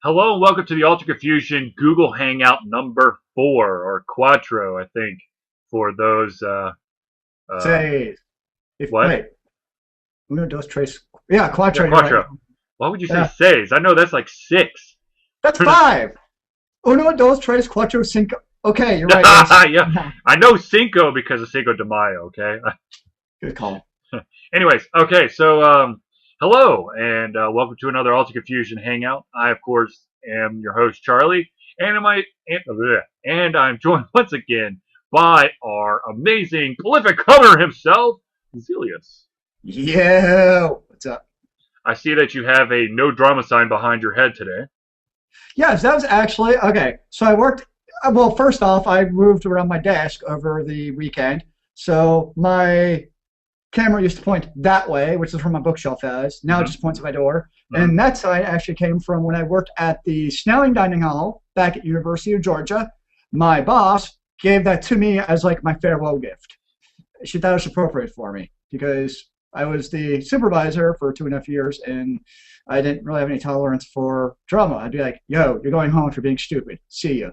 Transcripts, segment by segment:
Hello and welcome to the Ultra Confusion Google Hangout number 4 or Quattro, I think, for those. Uh, Say, if what? wait, uno, dos, tres. Yeah, Yeah, quattro. You're right. Quattro. Why would you say Yeah, seis? I know that's like six. that's five. Uno, dos, tres, cuatro, cinco. Okay, you're right. Yes. Yeah, I know Cinco because of Cinco de Mayo. Okay. Good call. Anyways, okay, so hello and welcome to another Ultra Confusion Hangout. I, of course, am your host Charlie, and I'm joined once again by our amazing prolific cover himself, Zelius. Yeah. What's up? I see that you have a no drama sign behind your head today. Yes, that was actually okay. So I worked. Well, first off, I moved around my desk over the weekend, so my camera used to point that way, which is where my bookshelf is. Now it Mm-hmm. just points at my door. Mm-hmm. And that sign actually came from when I worked at the Snelling Dining Hall back at University of Georgia. My boss gave that to me as like my farewell gift. She thought it was appropriate for me because I was the supervisor for 2.5 years and I didn't really have any tolerance for drama. I'd be like, yo, you're going home for being stupid. See you.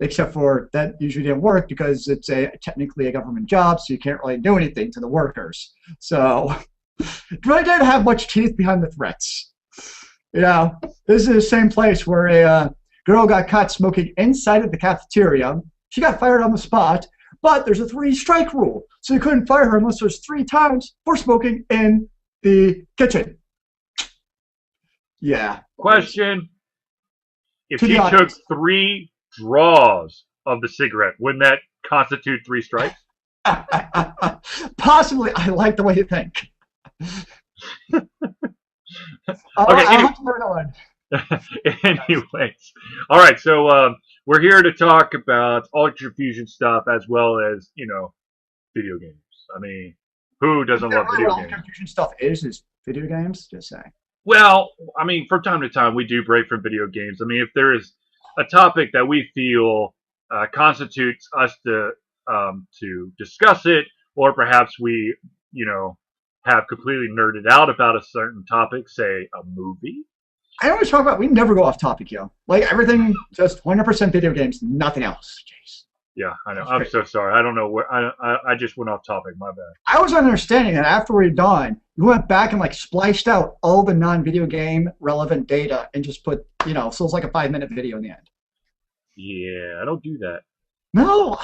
Except for that usually didn't work because it's technically a government job, so you can't really do anything to the workers. So really didn't have much teeth behind the threats. This is the same place where a girl got caught smoking inside of the cafeteria. She got fired on the spot, but there's a three-strike rule, so you couldn't fire her unless there's 3 times for smoking in the kitchen. Yeah. Question: if To she be took honest. 3 draws of the cigarette, wouldn't that constitute 3 strikes? Possibly, I like the way you think. Okay. I'll have to learn on. Anyways, all right. So we're here to talk about Ultra Fusion stuff as well as video games. I mean, who Is doesn't that love really video what all the games? confusion stuff is video games? Just saying. Well, I mean, from time to time we do break from video games. I mean, if there is a topic that we feel constitutes us to discuss it, or perhaps we you know have completely nerded out about a certain topic, say a movie. I always talk about we never go off topic, yo. Like everything, just 100% video games, nothing else. Jeez, Yeah, I know. that's I'm crazy. so sorry. I don't know where I just went off topic. My bad. I was understanding that after we are done, you went back and like spliced out all the non-video game relevant data and just put, so it's like a 5-minute video in the end. Yeah, I don't do that. No,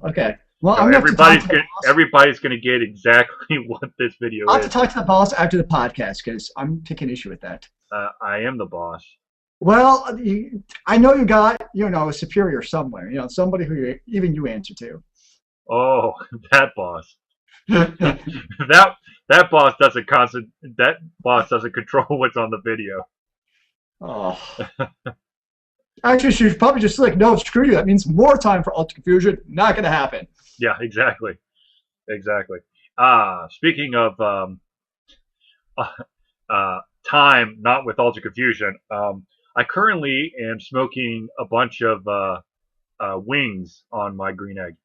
okay. Well, No, I'm gonna have to talk to the boss. everybody's gonna get exactly what this video I'll have to is. talk to the boss after the podcast because I'm taking issue with that. I am the boss. Well, I know you got, a superior somewhere, somebody who even you answer to. Oh, that boss. That boss doesn't control what's on the video. Oh. Actually, she should probably just like, no, screw you. That means more time for Ultra Confusion. Not going to happen. Yeah, exactly, exactly. Speaking of uh, time, not with Ultra Confusion. I currently am smoking a bunch of wings on my green egg.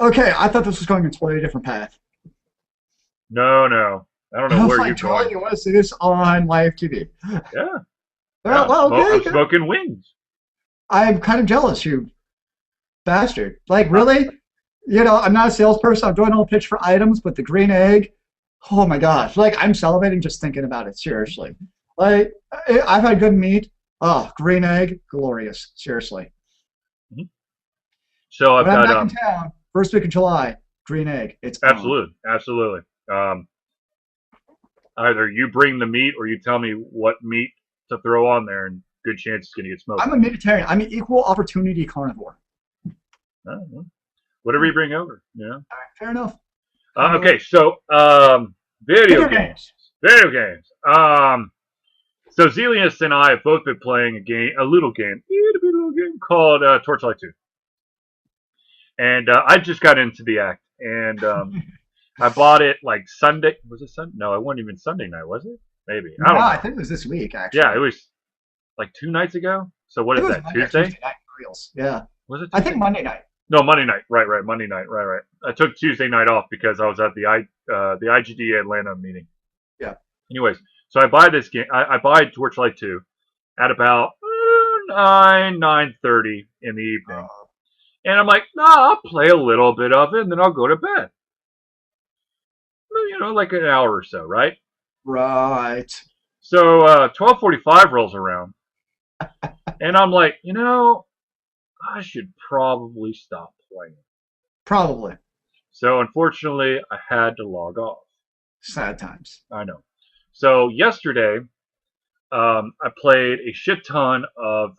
Okay, I thought this was going a totally different path. No, no, I don't know I'm where you're like, Charlie, going. you want to see this on live TV? Yeah, yeah. Well, I'm okay. smoking wings. I'm kind of jealous, you bastard. Like, Uh, really? I'm not a salesperson. I'm doing a whole pitch for items, but the green egg, oh my gosh. Like, I'm salivating just thinking about it, seriously. Like, I've had good meat. Oh, green egg, glorious. Seriously. so I've When I'm got back in town, first week of July, green egg, it's on. absolutely, absolutely. Either you bring the meat or you tell me what meat to throw on there, and good chance it's going to get smoked. I'm a vegetarian. I'm an equal opportunity carnivore. Well, whatever you bring over, you know. Fair enough. Okay, so video Video games, games. video games. So Zelius and I have both been playing a little game, called Torchlight 2, and I just got into the act, and I bought it like Sunday. Was it Sunday? No, it wasn't even Sunday night, was it? Maybe I No, don't I know. think it was this week, Yeah, actually. it was like 2 nights ago. So what It is was that? Monday or Tuesday? Tuesday night for reals. Yeah. Was it I think Tuesday? Monday night. No, Monday night. Right, right. Monday night. Right, right. I took Tuesday night off because I was at the IGD Atlanta meeting. Yeah. Anyways, so I buy this game. I buy Torchlight 2, at about 9:30 in the evening. And I'm like, nah, I'll play a little bit of it and then I'll go to bed. Like an hour or so, right? Right. So 12:45 rolls around, and I'm like, I should probably stop playing. Probably. So unfortunately, I had to log off. Sad times. I know. So yesterday, I played a shit ton of.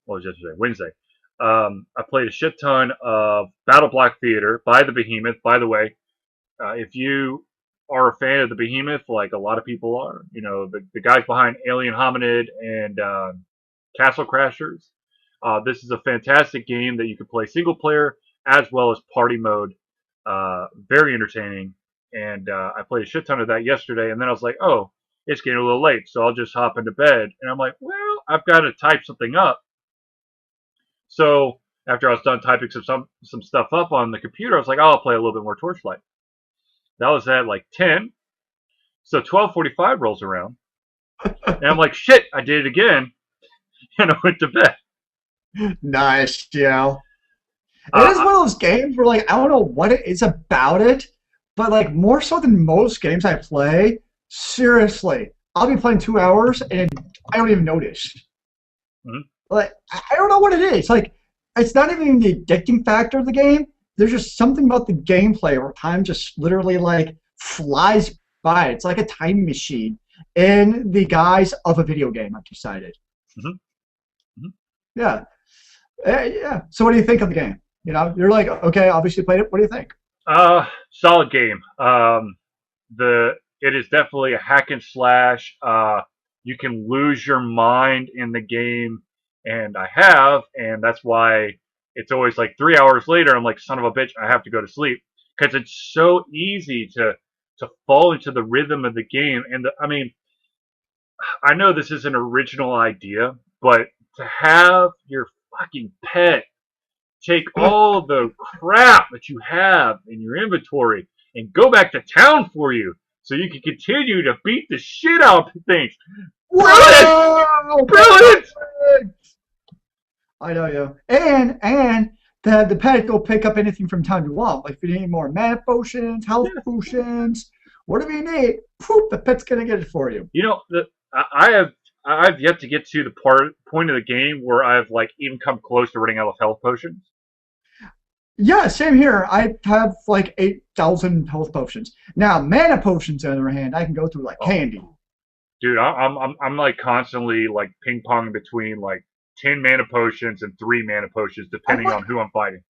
What was yesterday? Wednesday. I played a shit ton of Battle Block Theater by the Behemoth. By the way, if you are a fan of the Behemoth, like a lot of people are, the guys behind Alien Hominid and Castle Crashers, this is a fantastic game that you can play single player as well as party mode. Very entertaining. And I played a shit ton of that yesterday, and then I was like, oh, it's getting a little late, so I'll just hop into bed. And I'm like, well, I've got to type something up. So after I was done typing some stuff up on the computer, I was like, oh, I'll play a little bit more Torchlight. That was at like 10. So 12:45 rolls around, and I'm like, shit, I did it again, and I went to bed. Nice, yeah. It is Uh, one of those games where, like, I don't know what it is about it, but, like, more so than most games I play, seriously, I'll be playing 2 hours and I don't even notice. mhm. Like, I don't know what it is. Like, it's not even the addicting factor of the game. There's just something about the gameplay where time just literally, like, flies by. It's like a time machine in the guise of a video game, I've decided. Mhm. Mhm. Yeah. Yeah. So what do you think of the game? You're like, okay, obviously played it. What do you think? Solid game. It is definitely a hack and slash. You can lose your mind in the game, and I have, and that's why it's always like 3 hours later. I'm like, son of a bitch, I have to go to sleep because it's so easy to fall into the rhythm of the game. And I mean, I know this is an original idea, but to have your fucking pet take all the crap that you have in your inventory and go back to town for you so you can continue to beat the shit out of things. Brilliant! Whoa! Brilliant! I know you. And the pet will pick up anything from time you want. Like if you need more mana potions, health Yeah. potions, whatever you need, poof, the pet's gonna get it for you. I've yet to get to the point of the game where I've like even come close to running out of health potions. Yeah, same here. I have like 8,000 health potions. Now, mana potions, on the other hand, I can go through like Oh, candy. dude, I'm like constantly like ping ponging between like 10 mana potions and 3 mana potions I'm depending like, on who I'm fighting.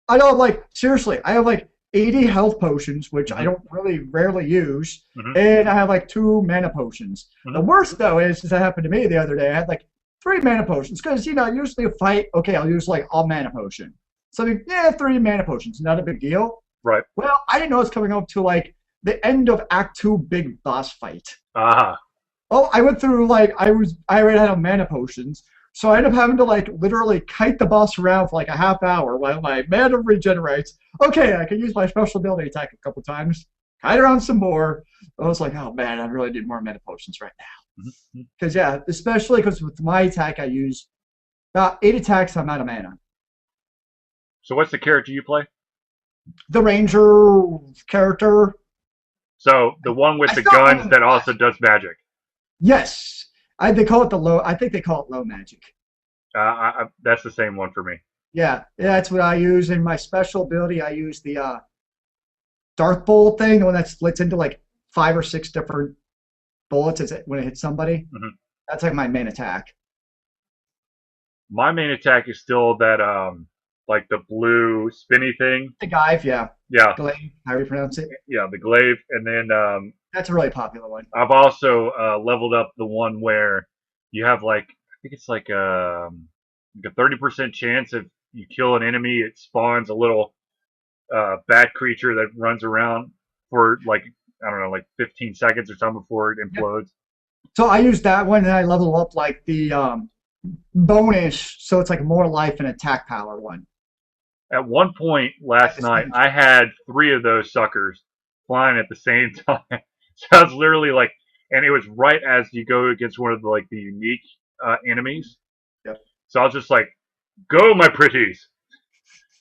I know, like, seriously, I have like 80 health potions, which I Hmm. don't really rarely use, Hmm. and I have like 2 mana potions. The Hmm. worst, though, is that happened to me the other day. I had like 3 mana potions, because, usually a fight, okay, I'll use like all mana potion. So, I mean, yeah, 3 mana potions, not a big deal. Right. Well, I didn't know it's coming up to like the end of Act 2 big boss fight. Ah. Oh, I went through like I already had a mana potions, so I ended up having to like literally kite the boss around for like a half hour while my mana regenerates. Okay, I can use my special ability attack a couple times, kite around some more. I was like, oh man, I really need more mana potions right now. Mhm. Because yeah, especially because with my attack I use about 8 attacks. I'm out of mana. So what's the character you play? The ranger character. So the one with I the still guns own that that. also does magic. Yes, they call it the low. I think they call it low magic. That's the same one for me. Yeah, that's what I use in my special ability. I use the Dark Bolt thing, the one that splits into like 5 or 6 different bullets when it hits somebody. Hmm. That's like my main attack. My main attack is still that like the blue spinny thing. The Gaive, yeah. Yeah, Glaive, however you pronounce it. yeah, the glaive, and then That's a really popular one. I've also leveled up the one where you have like I think it's like a 30% chance if you kill an enemy, it spawns a little bat creature that runs around for like I don't know, like 15 seconds or something before it Yep. implodes. So I use that one, and I level up like the bonus, so it's like more life and attack power one. At one point At last the night, same I had 3 of those suckers flying at the same time. So I was literally like and it was right as you go against one of the unique enemies. Yep. So I was just like, "Go, my pretties,"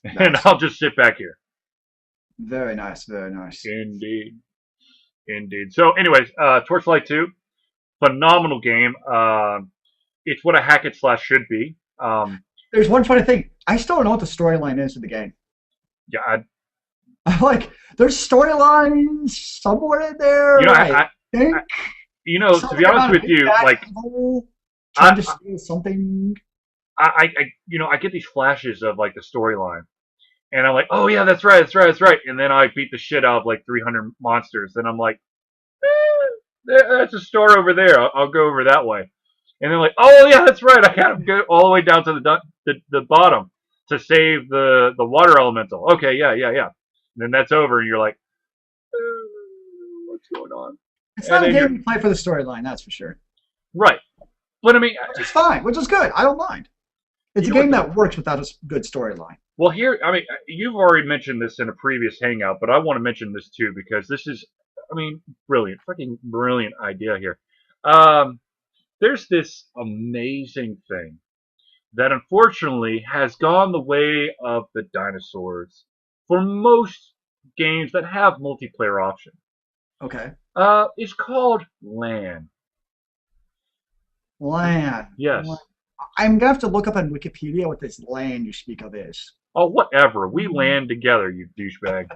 and Nice. I'll just sit back here. Very nice. Very nice. Indeed, indeed. So, anyways, Torchlight 2, phenomenal game. It's what a hack and slash should be. There's one funny thing. I still don't know what the storyline is of the game. Yeah, Like, there's storylines somewhere in there. you know, I think to be something honest about a with big you, bad like, evil trying I, to steal something. I get these flashes of like the storyline, and I'm like, oh yeah, that's right, that's right, that's right, and then I beat the shit out of like 300 monsters, and I'm like, that's a store over there. I'll go over that way, and they're like, oh yeah, that's right, I gotta go all the way down to the bottom to save the water elemental. Okay, yeah, yeah, yeah. And then that's over, and you're like, what's going on? It's And not a then you're game you play for the storyline, that's for sure. right. But I mean, Which is fine, which is good. I don't mind. It's you a know what? game that works without a good storyline. Well, here, I mean, you've already mentioned this in a previous hangout, but I want to mention this too because this is, I mean, brilliant, fucking brilliant idea here. Um, there's this amazing thing that unfortunately has gone the way of the dinosaurs for most games that have multiplayer option. Okay. It's called LAN. Land. Yes. I'm gonna have to look up on Wikipedia what this land you speak of is. Oh, whatever. We land together, you douchebag.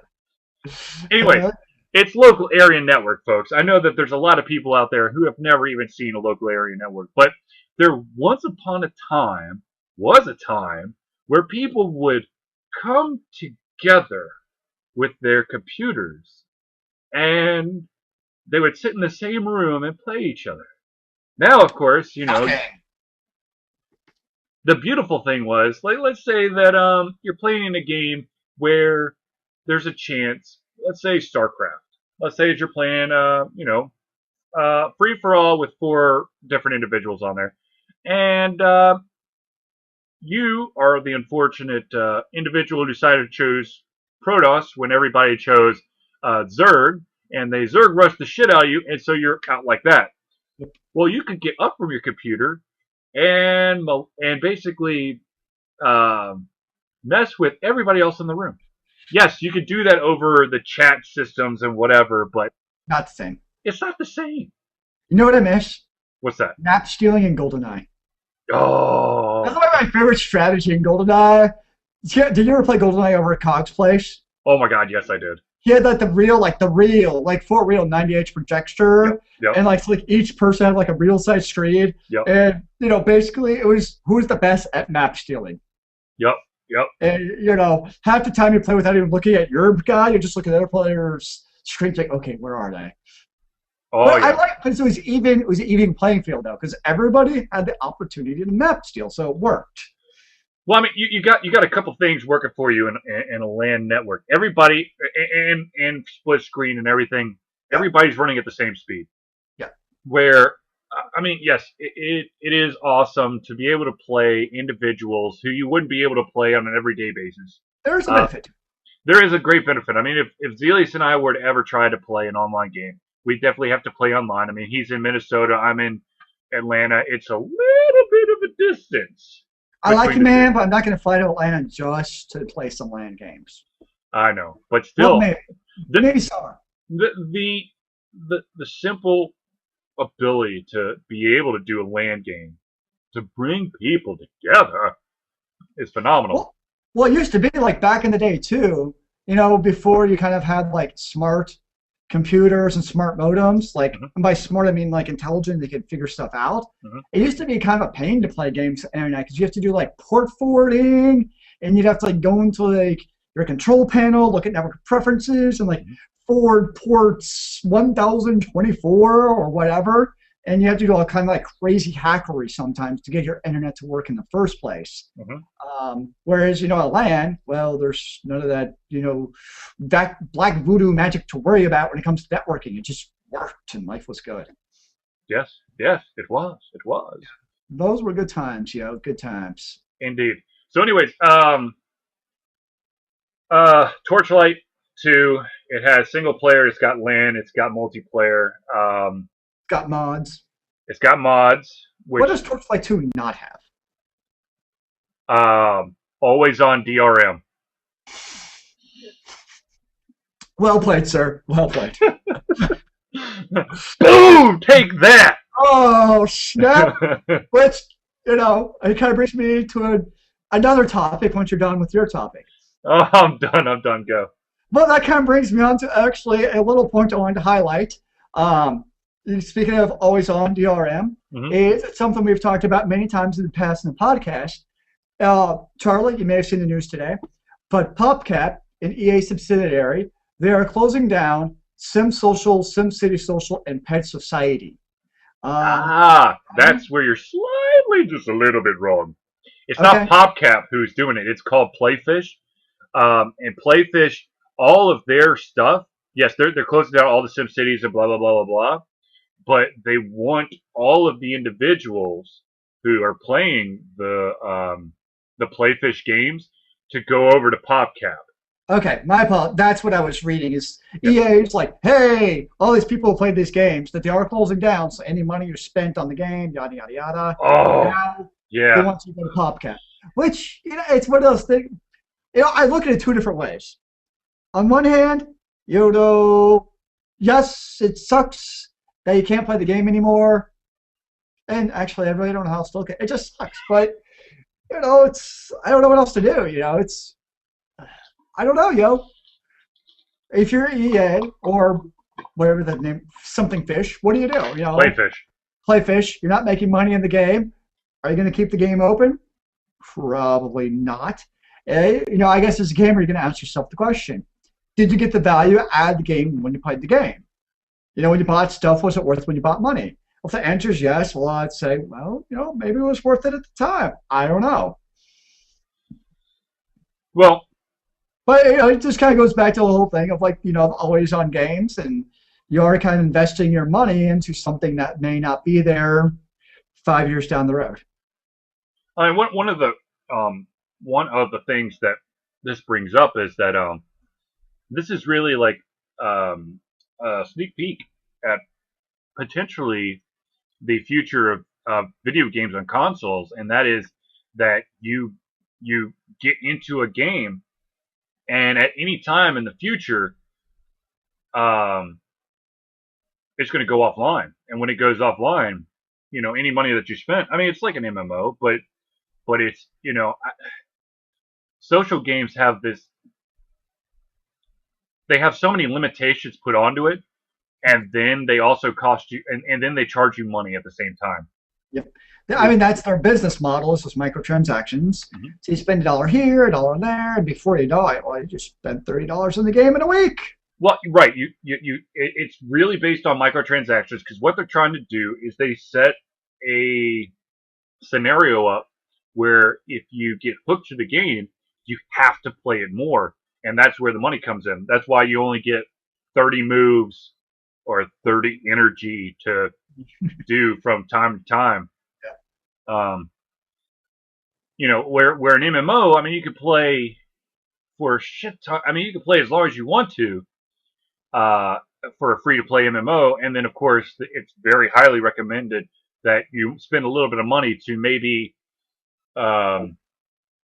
Anyways, Okay. it's local area network, folks. I know that there's a lot of people out there who have never even seen a local area network, but there once upon a time was a time where people would come together with their computers and they would sit in the same room and play each other. Now, of course, Okay. the beautiful thing was, like, let's say that you're playing in a game where there's a chance, let's say StarCraft. Let's say that you're playing free for all with 4 different individuals on there, and you are the unfortunate individual who decided to choose Protoss when everybody chose Zerg, and they Zerg rushed the shit out of you, and so you're out like that. Well, you could get up from your computer and basically mess with everybody else in the room. Yes, you could do that over the chat systems and whatever, but Not the same. it's not the same. You know what I miss? What's that? Map stealing in GoldenEye. That's Oh, one of my favorite strategy in GoldenEye. Did you ever play GoldenEye over at Cog's place? oh my God, yes, I did. He had like for real 90H projector, Yep, yep, and like so, like each person had like a real size screen, yep, and basically it was who's the best at map stealing. yep, yep. And half the time you play without even looking at your guy, you're just looking at other players' screens like, okay, where are they? Oh But I yeah. like because it was an even playing field though, because everybody had the opportunity to map steal, so it worked. Well, I mean, you got a couple things working for you in a LAN network. Everybody and split screen and everything. Yeah, Everybody's running at the same speed. yeah. Where I mean, yes, it is awesome to be able to play individuals who you wouldn't be able to play on an everyday basis. There's a Uh, benefit. there is a great benefit. I mean, if Zelius and I were to ever try to play an online game, we definitely have to play online. I mean, he's in Minnesota, I'm in Atlanta. It's a little bit of a distance I like between you, the two. man, but I'm not going to fly to Atlanta just to play some LAN games. I know, but Well, still, maybe the summer. the the the simple ability to be able to do a LAN game to bring people together is phenomenal. Well, it used to be like back in the day too. Before you kind of had like smart computers and smart modems. Like, Hmm. and by smart I mean like intelligent. They could figure stuff out. Hmm. It used to be kind of a pain to play games on the internet because you have to do like port forwarding, and you'd have to like go into like your control panel, look at network preferences, and like Hmm. forward ports 1024 or whatever. And you have to do all kind of like crazy hackery sometimes to get your internet to work in the first place. Hmm. Whereas, at LAN, well, there's none of that, that black voodoo magic to worry about when it comes to networking. It just worked and life was good. Yes, yes, it was, it was Those were good times, good times. indeed. So, anyways, Torchlight 2. It has single player. It's got LAN. It's got multiplayer. Got mods. It's got mods, What which does Torchlight 2 not have? always on DRM. Well played, sir. Well played. Boom! Take that! Oh, snap. Which, it kind of brings me to another topic once you're done with your topic. Oh, I'm done. I'm done. Go. Well, that kind of brings me on to actually a little point I wanted to highlight. Um, Speaking of always on DRM, Mm-hmm. it's something we've talked about many times in the past in the podcast. Charlie, you may have seen the news today, but PopCap, an EA subsidiary, they are closing down SimSocial, SimCity Social, and Pet Society. That's where you're slightly just a little bit wrong. It's not Okay. PopCap who's doing it. It's called Playfish. And Playfish, all of their stuff, yes, they're closing down all the Sim Cities and blah blah blah blah blah. But they want all of the individuals who are playing the Playfish games to go over to PopCap. Okay, my apologies. That's what I was reading. Is Yep. EA's like, hey, all these people who played these games that they are closing down, so any money you spent on the game, yada yada yada. Oh, Now they yeah. want you to go to PopCap, which it's one of those things. I look at it two different ways. On one hand, yes, it sucks that you can't play the game anymore, and actually, I really don't know how else to look at it. It just sucks, but it's I don't know what else to do. It's I don't know, If you're EA or whatever the name, something fish, what do? Playfish. Playfish. You're not making money in the game. Are you going to keep the game open? Probably not. I guess as a gamer, you're going to ask yourself the question: did you get the value out of the game when you played the game? When you bought stuff, was it worth when you bought money? Well, if the answer is yes, well, I'd say, well, maybe it was worth it at the time. I don't know. Well, But it just kind of goes back to the whole thing of always on games, and you are kind of investing your money into something that may not be there 5 years down the road. I mean, one of the things that this brings up is that this is really like a sneak peek at potentially the future of video games on consoles, and that is that you get into a game, and at any time in the future, it's going to go offline. And when it goes offline, any money that you spent, I mean, it's like an MMO, but it's, social games have they have so many limitations put onto it, and then they also cost you, and then they charge you money at the same time. Yep. I mean, that's their business model, is just microtransactions. Mm-hmm. So you spend $1 here, $1 there, and before you know it, well, you just spent $30 in the game in a week. Well, right. It's really based on microtransactions, because what they're trying to do is they set a scenario up where if you get hooked to the game, you have to play it more, and that's where the money comes in. That's why you only get 30 moves or 30 energy to do from time to time. Where an MMO, I mean, you could play for a shit ton. I mean, you can play as long as you want to for a free-to-play MMO, and then, of course, it's very highly recommended that you spend a little bit of money to maybe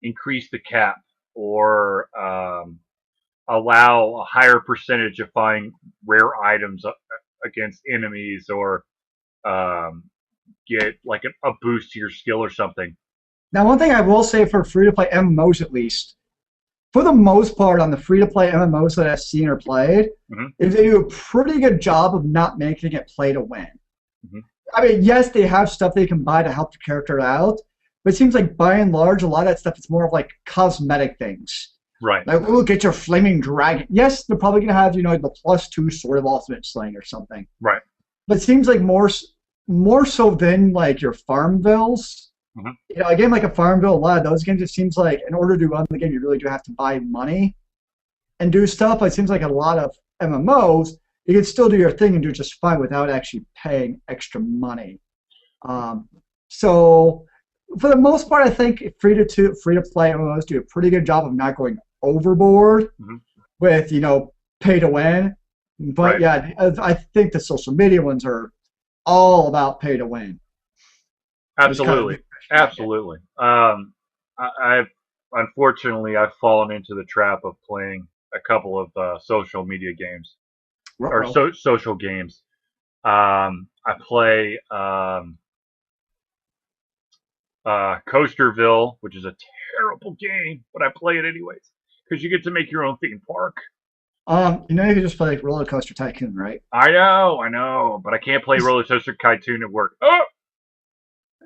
increase the cap or allow a higher percentage of finding rare items against enemies, or get like a boost to your skill or something. Now, one thing I will say for free-to-play MMOs, at least, for the most part, on the free-to-play MMOs that I've seen or played, Mm-hmm. is they do a pretty good job of not making it play to win. Mm-hmm. I mean, yes, they have stuff they can buy to help the character out, but it seems like by and large, a lot of that stuff is more of like cosmetic things. Right. Like, we'll get your flaming dragon. Yes, they're probably going to have, the +2 Sword of Ultimate Slaying or something. Right. But it seems like more so than like your Farmvilles. Mm-hmm. A game like a Farmville, a lot of those games, it seems like in order to run the game, you really do have to buy money and do stuff. But it seems like a lot of MMOs, you can still do your thing and do just fine without actually paying extra money. So for the most part, I think free-to-play MMOs do a pretty good job of not going overboard Mm-hmm. with, pay to win. But Right. yeah, I think the social media ones are all about pay to win. It's kind of Absolutely, refreshing that game. absolutely. I've unfortunately I've fallen into the trap of playing a couple of social media games or Uh-oh. social games. I play Coasterville, which is a terrible game, but I play it anyways because you get to make your own theme park. You can just play like Roller Coaster Tycoon, right? I know, but I can't play Roller Coaster Tycoon at work. Oh,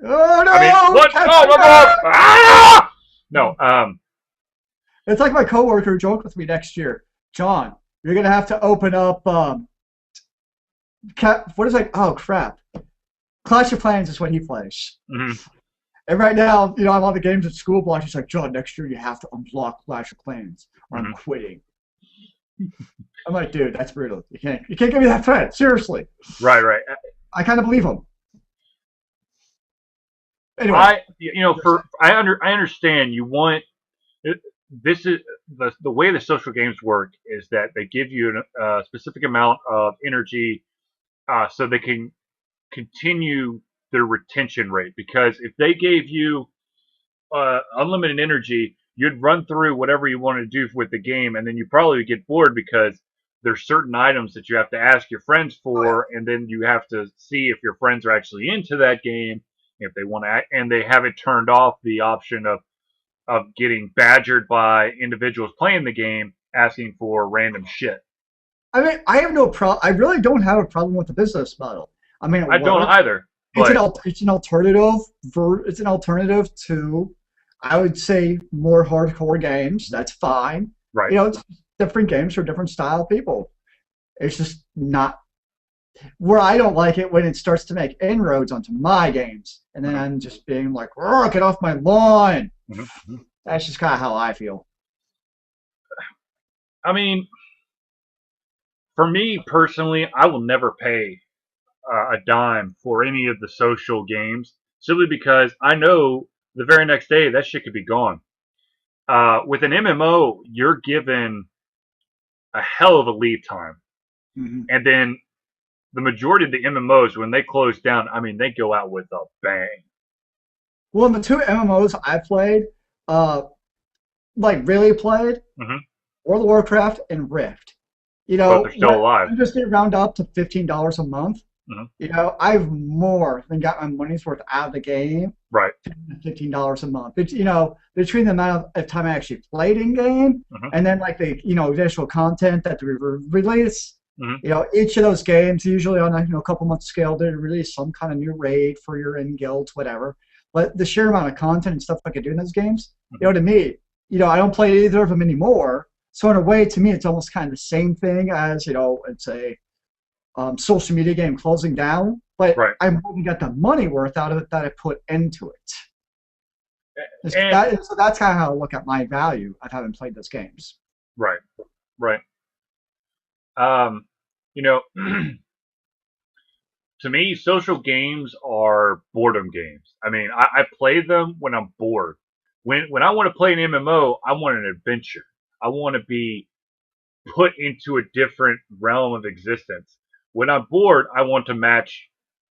Oh I mean, no! what? Catch Oh my my god! breath! Ah! No, It's like my coworker joked with me next year. John, you're gonna have to open up what is like oh crap. Clash of Clans is what he plays. mhm, And right now, I'm on the games at school block. He's like, John, next year you have to unblock Clash of Clans or I'm mhm. quitting. I'm like, dude, that's brutal. You can't give me that threat. Seriously. Right, right. I kind of believe him. Anyway, I understand you want this is the way the social games work is that they give you a specific amount of energy so they can continue their retention rate. Because if they gave you unlimited energy, you'd run through whatever you want to do with the game, and then you probably would get bored because there's certain items that you have to ask your friends oh yeah. for, and then you have to see if your friends are actually into that game, if they want to, and they haven't turned off the option of getting badgered by individuals playing the game asking for random shit. I mean, I have no problem. I really don't have a problem with the business model. I mean, it I don't works. either, It's an but al- it's an alternative it's an alternative to, I would say, more hardcore games. That's fine. right. It's different games for different style people. It's just not where I don't like it when it starts to make inroads onto my games, and then Mhm, I'm just being like, "Oh, get off my lawn." mhm, mhm. That's just kind of how I feel. I mean, for me personally, I will never pay a dime for any of the social games simply because I know the very next day that shit could be gone. With an MMO, you're given a hell of a lead time, Hmm. and then the majority of the MMOs, when they close down, I mean, they go out with a bang. Well, in the two MMOs I played, uh, like really played, Hmm. World of Warcraft and Rift. Both are still When alive. I just get round up to $15 a month, Hmm. I've more than got my money's worth out of the game. Right. $15 a month. But between the amount of time I actually played in game Hmm. and then like the additional content that they release, Hmm. each of those games usually on a couple month scale they release some kind of new raid for your in guilds, whatever. But the sheer amount of content and stuff I could do in those games, Hmm. to me, I don't play either of them anymore. So in a way, to me, it's almost kind of the same thing as it's a social media game closing down, but Right. I wouldn't get the money worth out of it that I put into it. And So that's kind of how I look at my value of having played those games. right, right. Um, you know, to me, social games are boredom games. I mean, I play them when I'm bored. When I want to play an MMO, I want an adventure. I want to be put into a different realm of existence. When I'm bored, I want to match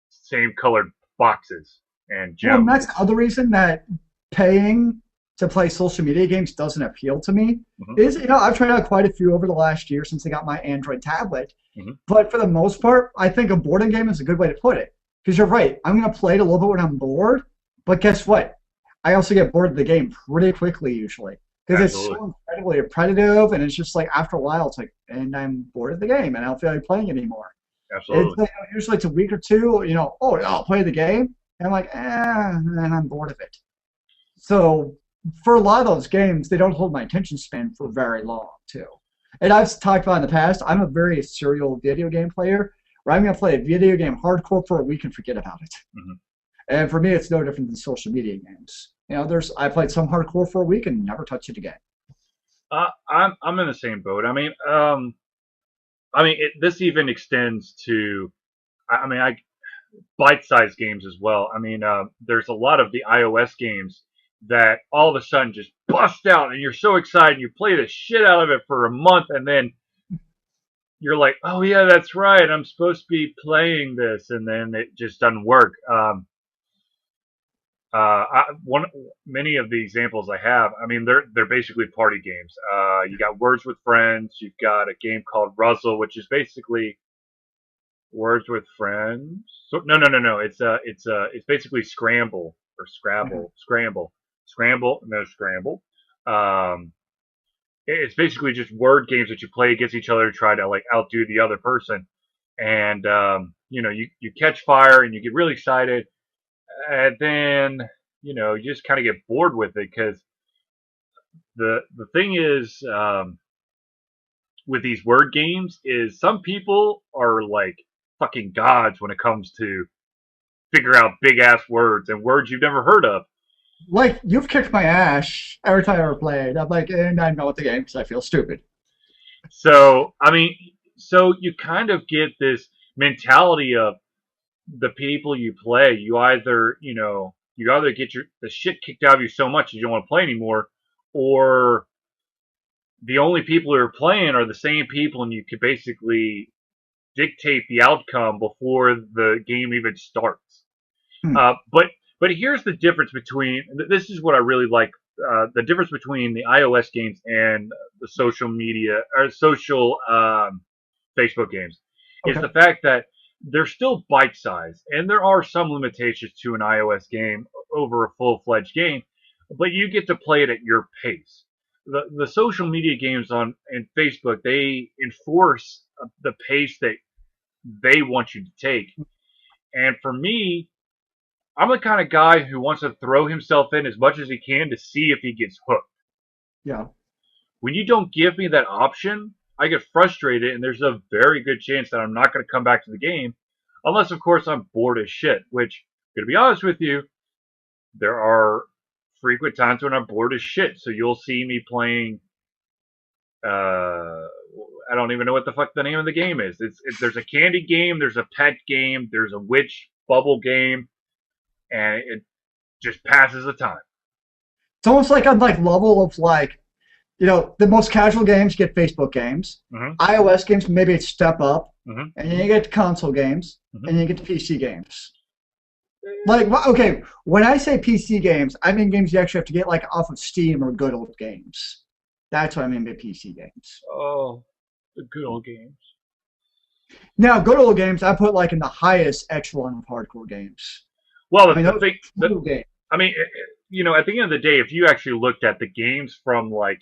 same colored boxes and Well, and gems. that's the other reason that paying to play social media games doesn't appeal to me. Hmm. Is I've tried out quite a few over the last year since I got my Android tablet, Hmm. but for the most part, I think a boredom game is a good way to put it. Because you're right, I'm gonna play it a little bit when I'm bored, but guess what? I also get bored of the game pretty quickly usually because it's Absolutely, so incredibly repetitive, and it's just like after a while, it's like, and I'm bored of the game, and I don't feel like playing anymore. It's absolutely. like, usually it's a week or two. Oh, I'll play the game, and I'm like, and I'm bored of it. So for a lot of those games, they don't hold my attention span for very long too. And I've talked about in the past, I'm a very serial video game player where I'm going to play a video game hardcore for a week and forget about it. Hmm. And for me, it's no different than social media games. I played some hardcore for a week and never touch it again. I'm in the same boat. This even extends to. I bite-sized games as well. There's a lot of the iOS games that all of a sudden just bust out, and you're so excited. You play the shit out of it for a month, and then you're like, oh yeah, that's right. I'm supposed to be playing this, and then it just doesn't work. One many of the examples I have, I mean, they're basically party games. You got Words with Friends. You've got a game called Ruzzle, which is basically Words with Friends. So, no. It's basically Scramble or Mhm. Scramble, no Scramble. Um, it's basically just word games that you play against each other to try to like outdo the other person. And you catch fire and you get really excited, and then you just kind of get bored with it because the thing is with these word games is some people are like fucking gods when it comes to figure out big ass words and words you've never heard of. Like you've kicked my ass every time I ever played. I'm like, and I'm not with the game because I feel stupid. So I mean, so you kind of get this mentality of the people you play. You either get the shit kicked out of you so much you don't want to play anymore, or the only people who are playing are the same people, and you could basically dictate the outcome before the game even starts. Hmm. But here's the difference between this is what I really like. The difference between the iOS games and the social media or social Facebook games is Okay. the fact that they're still bite sized, and there are some limitations to an iOS game over a full fledged game, but you get to play it at your pace. The social media games on and Facebook, they enforce the pace that they want you to take. And for me, I'm the kind of guy who wants to throw himself in as much as he can to see if he gets hooked. Yeah. When you don't give me that option, I get frustrated, and there's a very good chance that I'm not going to come back to the game, unless, of course, I'm bored as shit. Which, to be honest with you, there are frequent times when I'm bored as shit. So you'll see me playing. I don't even know what the fuck the name of the game is. There's a candy game, there's a pet game, there's a witch bubble game, and it just passes the time. It's almost like on like level of like, the most casual games get Facebook games. Mm-hmm, iOS games maybe it's step up, mm-hmm, and then you get console games, mm-hmm. and you get the PC games. Like, okay, when I say PC games, I mean games you actually have to get like off of Steam or good old games. That's what I mean by PC games. Oh, the good old games. Now, good old games, I put like in the highest echelon of hardcore games. Well, I mean, the those thing, are true games. I mean, at the end of the day, if you actually looked at the games from like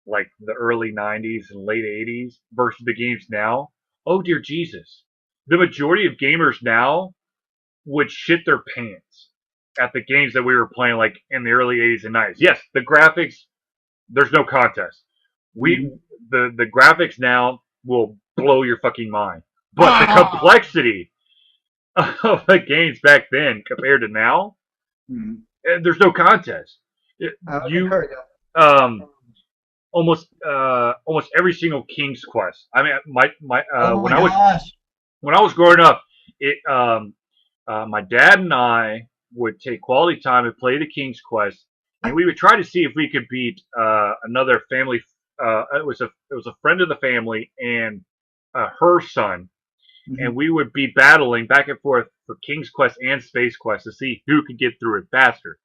the early '90s and late '80s versus the games now, oh dear Jesus, the majority of gamers now would shit their pants at the games that we were playing like in the early '80s and '90s. Yes, the graphics, there's no contest. We Mhm. the graphics now will blow your fucking mind, but the Ah! complexity of the games back then compared to now, Mhm. there's no contest. I would You concur, yeah. um, almost every single King's Quest. I mean, my Oh my gosh. when I was growing up, it my dad and I would take quality time and play the King's Quest, and we would try to see if we could beat another family. It was a friend of the family and her son, and Mhm. we would be battling back and forth for King's Quest and Space Quest to see who could get through it faster.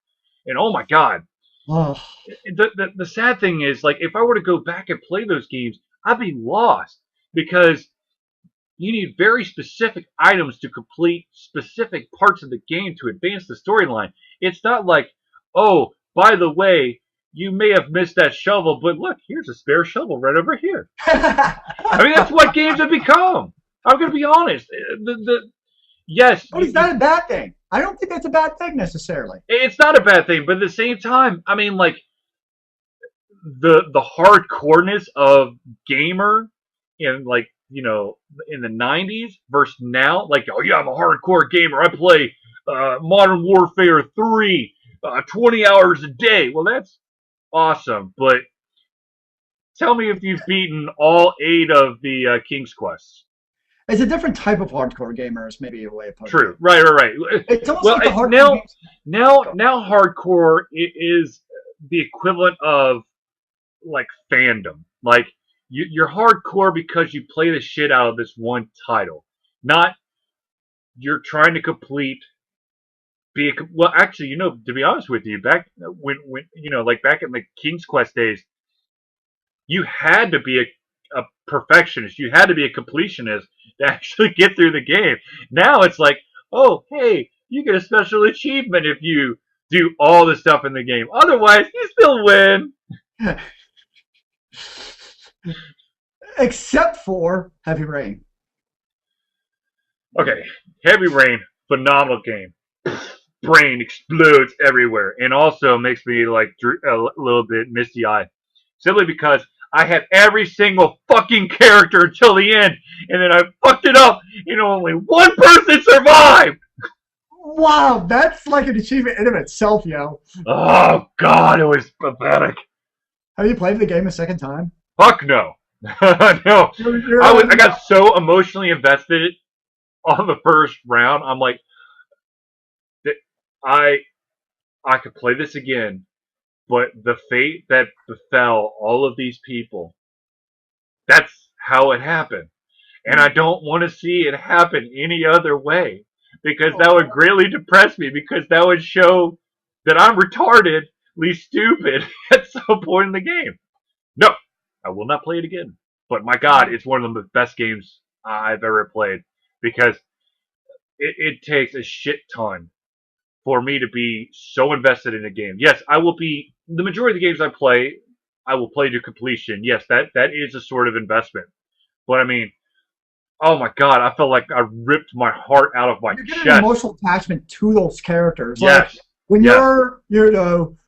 And oh my god, Oh, the sad thing is, like, if I were to go back and play those games, I'd be lost because you need very specific items to complete specific parts of the game to advance the storyline. It's not like, oh, by the way, you may have missed that shovel, but look, here's a spare shovel right over here. I mean, that's what games have become. I'm going to be honest. Yes, but is that a bad thing? I don't think that's a bad thing necessarily. it's not a bad thing, but at the same time, I mean, like the hardcoreness of gamer in like in the '90s versus now, like, oh yeah, I'm a hardcore gamer. I play Modern Warfare 3, 20 hours a day. Well, that's awesome, but tell me if you've beaten all 8 of the King's Quests. It's a different type of hardcore gamer, is maybe a way of putting True, it. right. It's almost Well, like the hardcore now games. now Go. now hardcore is the equivalent of like fandom. Like you're hardcore because you play the shit out of this one title, not you're trying to complete. Well, actually, to be honest with you, back when like back in the King's Quest days, you had to be a perfectionist. You had to be a completionist to actually get through the game. Now it's like, oh, hey, you get a special achievement if you do all the stuff in the game. Otherwise, you still win. Except for Heavy Rain. Okay, Heavy Rain, phenomenal game. Brain explodes everywhere, and also makes me like a little bit misty eyed, simply because I had every single fucking character until the end, and then I fucked it up, and only one person survived. Wow, that's like an achievement in of itself, yo. Oh god, it was pathetic. Have you played the game a second time? Fuck no. No, I got so emotionally invested on the first round. I'm like, I could play this again, but the fate that befell all of these people, that's how it happened. And I don't want to see it happen any other way, because that would greatly depress me, because that would show that I'm retardedly stupid at some point in the game. No, I will not play it again. But my god, it's one of the best games I've ever played, because it takes a shit ton for me to be so invested in a game. Yes, I will be. The majority of the games I will play to completion. Yes, that is a sort of investment. But I mean, oh my god, I felt like I ripped my heart out of my You get chest. an emotional attachment to those characters. Yes. Like when Yes.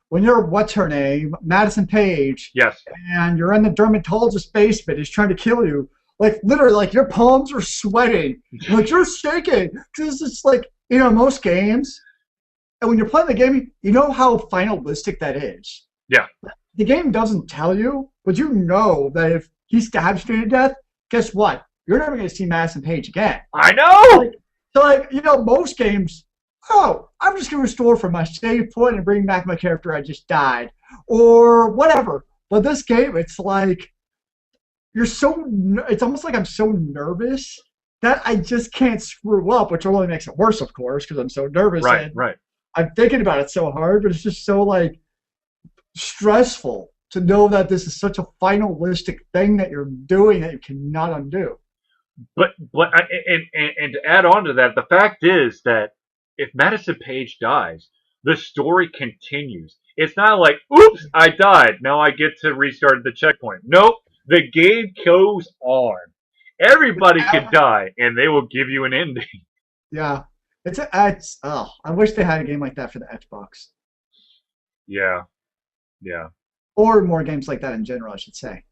when you're what's her name, Madison Page, Yes. and you're in the dermatologist basement, he's trying to kill you. Like literally, like your palms are sweating, like you're shaking because it's like most games. And when you're playing the game, you know how finalistic that is. Yeah. The game doesn't tell you, but you know that if he stabs you to death, guess what? You're never going to see Madison Page again. I know. So, most games, oh, I'm just going to restore from my save point and bring back my character I just died, or whatever. But this game, it's like it's almost like I'm so nervous that I just can't screw up, which only makes it worse, of course, because I'm so nervous. Right. Right. I'm thinking about it so hard, but it's just so like stressful to know that this is such a finalistic thing that you're doing that you cannot undo. But and to add on to that, the fact is that if Madison Page dies, the story continues. It's not like, oops, I died. Now I get to restart the checkpoint. Nope, the game goes on. Everybody could die, and they will give you an ending. Yeah. I wish they had a game like that for the Xbox. Yeah. Yeah. Or more games like that in general, I should say.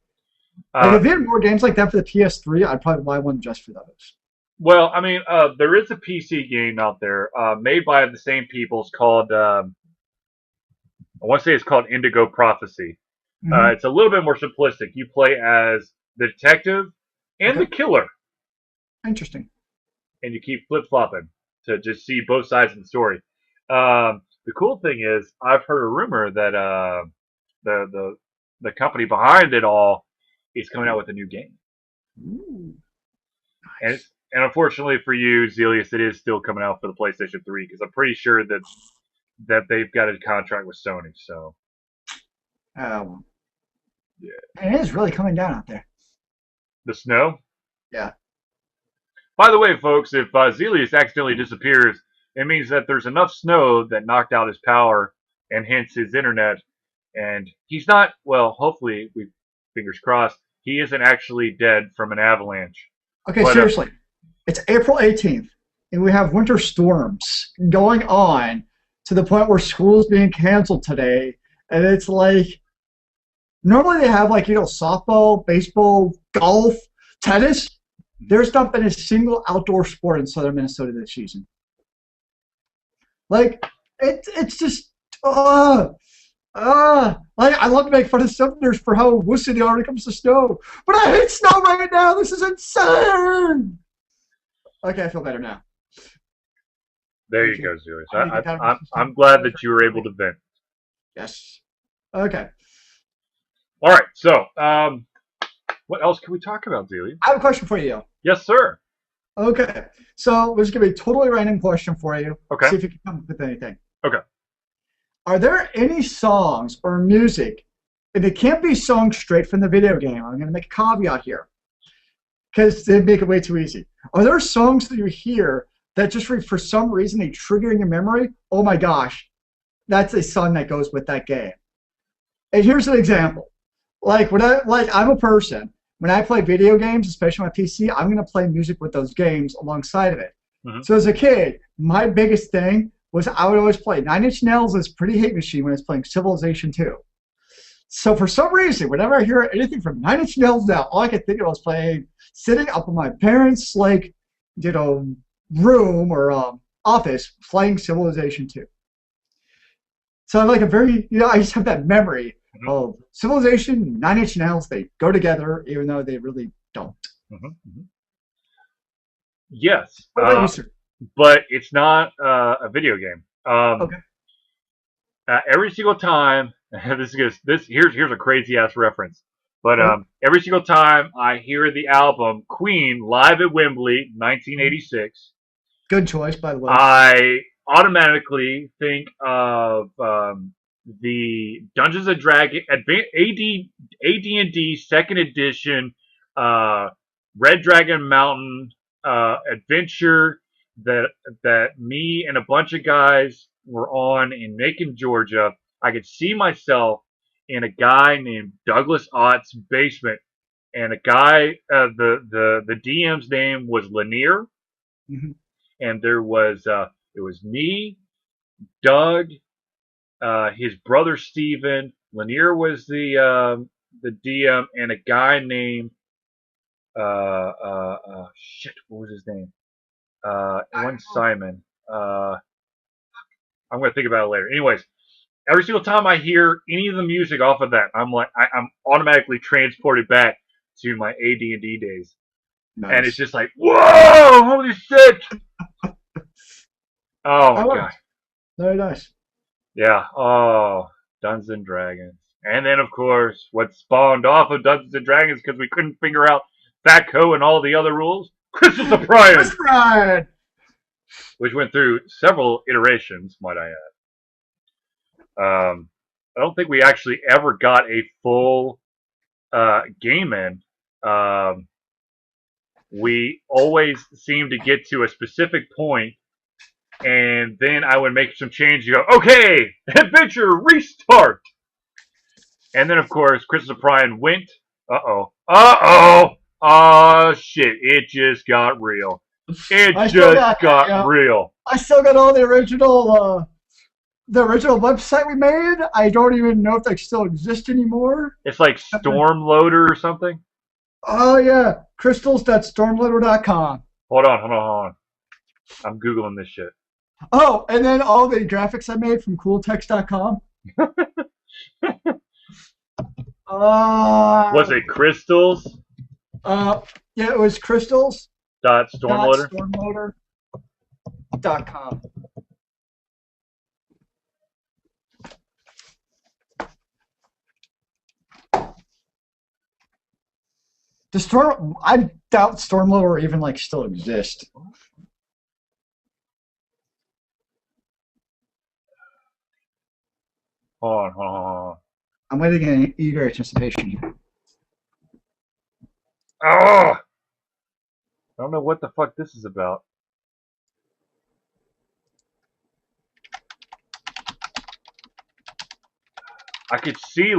Like if they had more games like that for the PS3, I'd probably buy one just for those. Well, I mean, there is a PC game out there made by the same people. It's called, I want to say it's called Indigo Prophecy. Mhm. It's a little bit more simplistic. You play as the detective and the killer, Interesting. and you keep flip-flopping to just see both sides of the story. The cool thing is, I've heard a rumor that the company behind it all is coming out with a new game. Ooh, And unfortunately for you, Zelius, it is still coming out for the PlayStation 3, because I'm pretty sure that they've got a contract with Sony. So yeah. yeah, It is really coming down out there. the snow. Yeah. By the way, folks, if Zelius accidentally disappears, it means that there's enough snow that knocked out his power and hence his internet, and he's not. Well, hopefully, fingers crossed, he isn't actually dead from an avalanche. Okay, but, seriously. It's April 18th, and we have winter storms going on to the point where school's being canceled today. And it's like, normally they have like, softball, baseball, golf, tennis. There's not been a single outdoor sport in southern Minnesota this season. Like, it's just, like, I love to make fun of Southerners for how wussy they are when it comes to snow. But I hate snow right now. This is insane. Okay, I feel better now. There you go, Zelius. I'm glad that you were able to vent. Yes. Okay. All right. So, What else can we talk about, Zelia? I have a question for you. Yes, sir. Okay. So we're just gonna be a totally random question for you. Okay. See if you can come up with anything. Okay. Are there any songs or music, and it can't be songs straight from the video game? I'm gonna make a caveat here because they make it way too easy. Are there songs that you hear that just for some reason they trigger in your memory? Oh my gosh, that's a song that goes with that game. And here's an example. I'm a person. When I play video games, especially on my PC, I'm gonna play music with those games alongside of it. Mm-hmm. So as a kid, my biggest thing was I would always play Nine Inch Nails' Pretty Hate Machine when I was playing Civilization 2. So for some reason, whenever I hear anything from Nine Inch Nails now, all I could think of was playing, sitting up in my parents' room or office playing Civilization 2. So I'm like I just have that memory of Civilization, Nine Inch Nails. They go together, even though they really don't. Mm-hmm. Mm-hmm. Yes, What about you, sir? but it's not a video game. Okay. Every single time, here's a crazy ass reference, but every single time I hear the album Queen live at Wembley, 1986, Good choice, by the way. I automatically think of the Dungeons and Dragons AD&D Second Edition Red Dragon Mountain adventure that me and a bunch of guys were on in Macon, Georgia. I could see myself in a guy named Douglas Ott's basement, and a guy the DM's name was Lanier, Mm-hmm. and there was it was me, Doug, his brother Steven. Lanier was the DM, and a guy named shit, what was his name? It wasn't Simon. I'm gonna think about it later. Anyways, every single time I hear any of the music off of that, I'm automatically transported back to my AD&D days, Nice. and it's just like, whoa, holy shit! Oh my god. Very nice. Yeah. Oh, Dungeons and Dragons. And then, of course, what spawned off of Dungeons and Dragons because we couldn't figure out Thaco and all the other rules? Crystals of Prion! Right. Which went through several iterations, might I add. I don't think we actually ever got a full game in. We always seemed to get to a specific point, and then I would make some change. You go, okay, adventure restart. And then, of course, Crystals of Prion went. Oh shit! It just got real. It just got real. I still got all the original website we made. I don't even know if they still exist anymore. It's like Stormloader or something. Oh yeah, crystals.stormloader.com. Hold on. I'm googling this shit. Oh, and then all the graphics I made from cooltext.com. Was it Crystals? Yeah, it was crystals. Stormloader. Stormloader.com. I doubt Stormloader even still exists. Hold on. I'm waiting in eager anticipation here. Oh! I don't know what the fuck this is about. I could see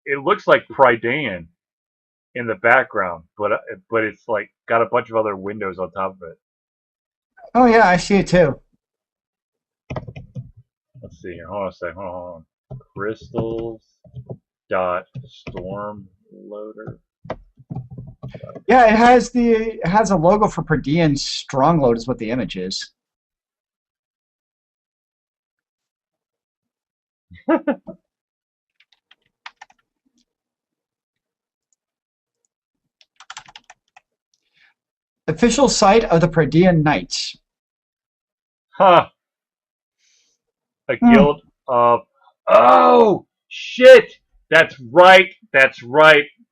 it looks like Prydain in the background, but it's got a bunch of other windows on top of it. Oh yeah, I see it too. Let's see here. Hold on a second. Hold on. Crystals.stormloader. Yeah, it has a logo for Prydain Strongload is what the image is. Official site of the Prydain Knights. Huh. A guild of... Oh! Shit! That's right.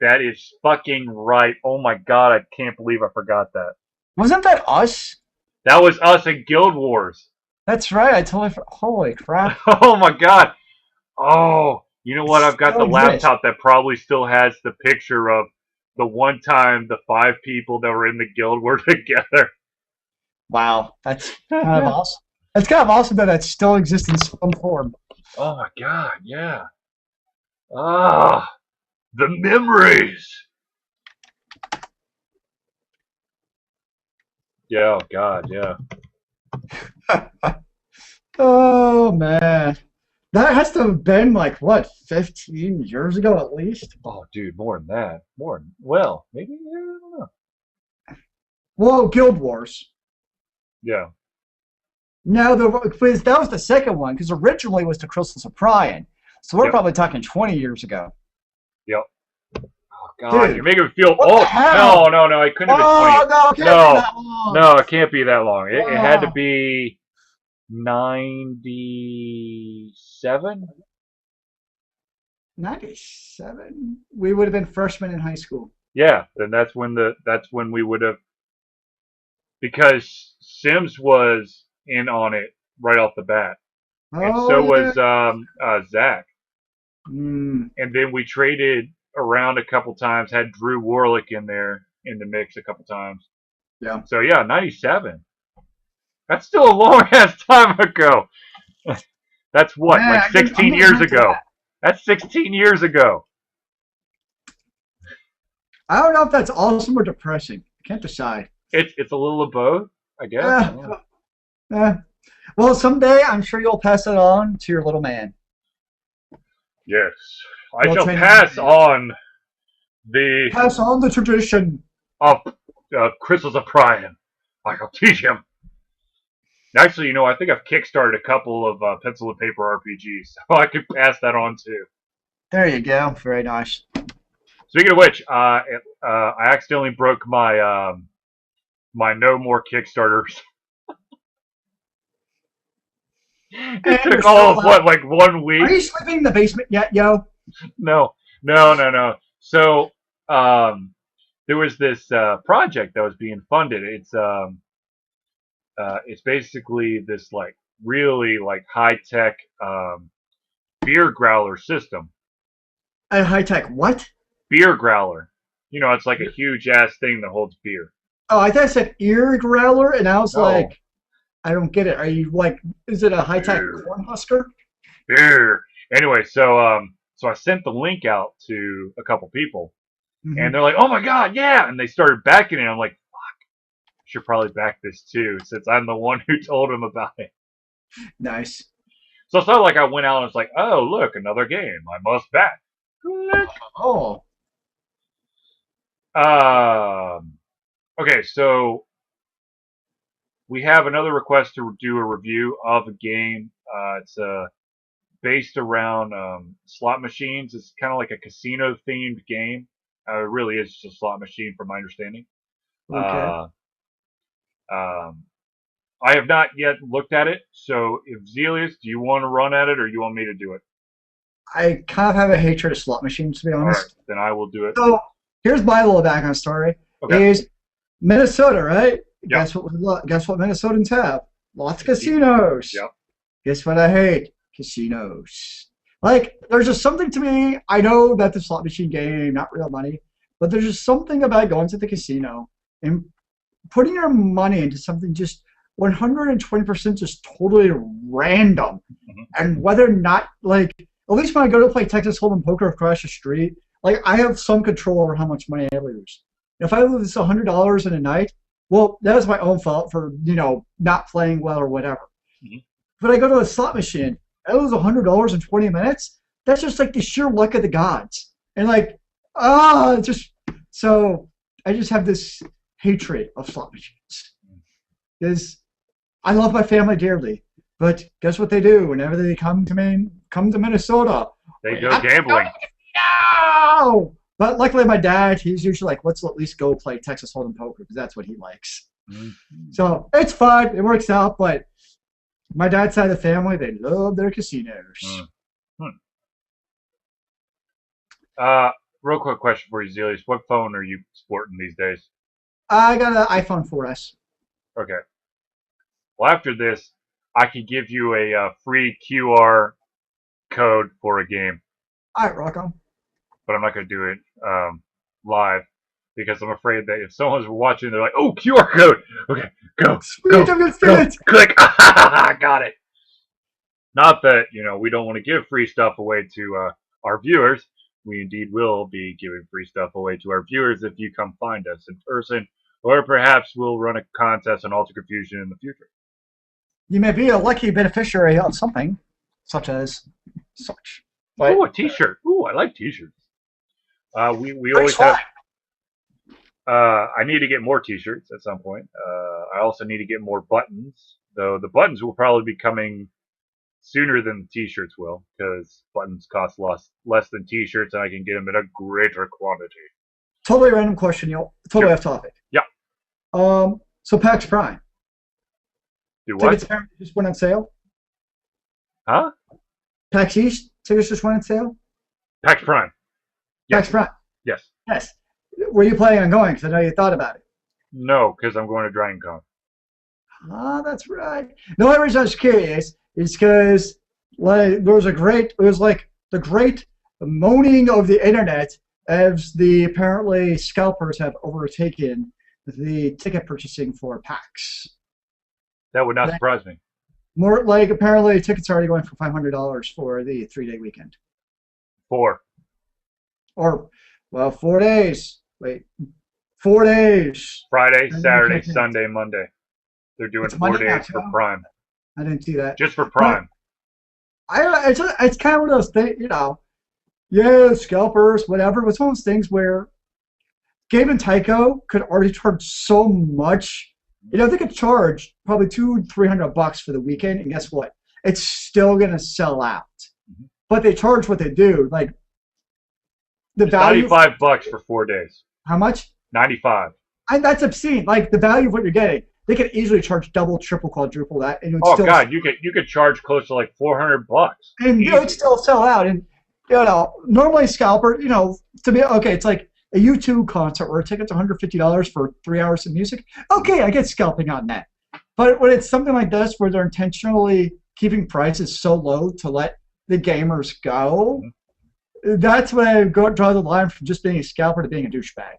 That is fucking right. Oh my god, I can't believe I forgot that. Wasn't that us? That was us in Guild Wars. That's right. I totally. Holy crap! Oh my god. Oh, you know It what? I've got still the exists. laptop that probably still has the picture of the one time the 5 people that were in the guild were together. Wow, that's kind of awesome. It's kind of awesome that it still exists in some form. Oh my god, yeah. Ah, the memories. Yeah, oh god, yeah. Oh man, that has to have been like what, 15 years ago at least. Oh, dude, more than that. More than, well, maybe, yeah, I don't know. Well, Guild Wars. Yeah, No, because that was the second one. Because originally it was the Crystals of Prion, so we're yep, probably talking 20 years ago. yep. Oh god, you're Dude, making me feel what the old. No, hell? no, no, it couldn't have been 20. Oh no, it can't be No, that long. no, it can't be that long. It had to Wow, be 97? 97. We would have been freshmen in high school. Yeah, then that's when we would have, because Sims was in on it right off the bat, and Oh so yeah. was Zach, Mm, and then we traded around a couple times, had Drew Warlick in there in the mix a couple times. yeah. So yeah, 97. That's still a long ass time ago. That's what, Man, like I'm 16 getting years back to ago. that. That's 16 years ago. I don't know if that's awesome or depressing. I can't decide. It's a little of both, I guess. Eh, Yeah. eh. Well, someday I'm sure you'll pass it on to your little man. Yes, I You'll shall train him. pass on the Pass on the tradition. of crystals of Prion. I shall teach him. Actually, I think I've kickstarted a couple of pencil and paper RPGs, so I could pass that on too. There you go. Very nice. Speaking of which, I accidentally broke my my no more Kickstarters. It And you're took still all of alive. what, like 1 week? Are you sleeping in the basement yet, yo? No, no, no, no. So there was this project that was being funded. It's basically this like really like high tech beer growler system. A high tech what? Beer growler. It's like a huge ass thing that holds beer. Oh, I thought I said ear growler, and I was No, like, I don't get it. Are you like, is it a high tech beer, corn husker? beer. Anyway, so I sent the link out to a couple people, and Hmm. they're like, "Oh my god, yeah!" And they started backing it. I'm like, I should probably back this too, since I'm the one who told them about it. Nice. So it's not like I went out and was like, "Oh, look, another game. I must back." Click. Oh, Um. Okay, so we have another request to do a review of a game. It's based around slot machines. It's kind of like a casino themed game. It really is just a slot machine, from my understanding. okay. Uh, um, I have not yet looked at it. So, if Zelius, do you want to run at it, or you want me to do it? I kind of have a hatred of slot machines, to be All right, honest. then I will do it. So here's my little background story: Okay. is Minnesota, right? Yep. Guess what Minnesotans have? Lots of casinos. Yep. Guess what I hate? Casinos. Like, there's just something to me. I know that the slot machine game, not real money, but there's just something about going to the casino and putting your money into something just 120% just totally random. Mhm. And whether or not, like, at least when I go to play Texas Hold'em poker across the street, like, I have some control over how much money I lose. If I lose $100 in a night, well, that was my own fault for, not playing well or whatever. Mhm. But I go to a slot machine, I lose $100 in 20 minutes. That's just like the sheer luck of the gods. And like, just so I just have this hatred of slot machines. Because I love my family dearly, but guess what they do whenever they come to Minnesota? They We go have to go gambling. to the casino! But luckily, my dad, he's usually like, let's at least go play Texas Hold'em poker because that's what he likes. Mhm. So it's fun. It works out. But my dad's side of the family, they love their casinos. Mhm. Uh, real quick question for you, Zelius. What phone are you sporting these days? I got an iPhone 4S. Okay. Well, after this, I can give you a free QR code for a game, All right, rock on. but I'm not going to do it live because I'm afraid that if someone's watching, they're like, "Oh, QR code! Okay, go, Sweet, go, I'm gonna see go, it. click! I got it." Not that we don't want to give free stuff away to our viewers. We indeed will be giving free stuff away to our viewers if you come find us in person, or perhaps we'll run a contest on Alter Confusion in the future. You may be a lucky beneficiary of something, such as such. But Ooh, a T-shirt. Ooh, I like T-shirts. We pretty always have. swag. I need to get more T-shirts at some point. I also need to get more buttons, though the buttons will probably be coming sooner than the T-shirts will, because buttons cost less than T-shirts, and I can get them in a greater quantity. Totally random question, yo. Totally off topic. Yeah. So PAX Prime Do tickets what? apparently just went on sale. Huh? PAX East tickets just went on sale. PAX Prime. PAX Yes. Prime. Yes. Yes. Were you planning on going? Because I know you thought about it. No, because I'm going to Dragon Con. Ah, that's right. The only reason I was curious is because like there was it was like the great moaning of the internet as the apparently scalpers have overtaken the ticket purchasing for PAX. That would not That- surprise me. More like apparently tickets are already going for $500 for the 3-day weekend. 4. Or well, 4 days. Wait, 4 days. Friday, And then Saturday, you can't- Sunday, Monday. They're doing It's 4 Monday now, days for too? Prime. I didn't see that. Just for Prime. It's kind of one of those things, yeah, scalpers, whatever. It was one of those things where Gabe and Tycho could already charge so much. They could charge probably $200-300 for the weekend, and guess what? It's still gonna sell out. Mhm. But they charge what they do. Like the It's value. $95 for 4 days. How much? 95. That's obscene. Like the value of what you're getting. They could easily charge double, triple, quadruple that, and it would Oh still. God, you could charge close to like $400. And it would still sell out. And normally scalper, to be okay, it's like a U2 concert where a ticket's $150 for 3 hours of music. Okay, I get scalping on that. But when it's something like this where they're intentionally keeping prices so low to let the gamers go, that's when I draw the line from just being a scalper to being a douchebag.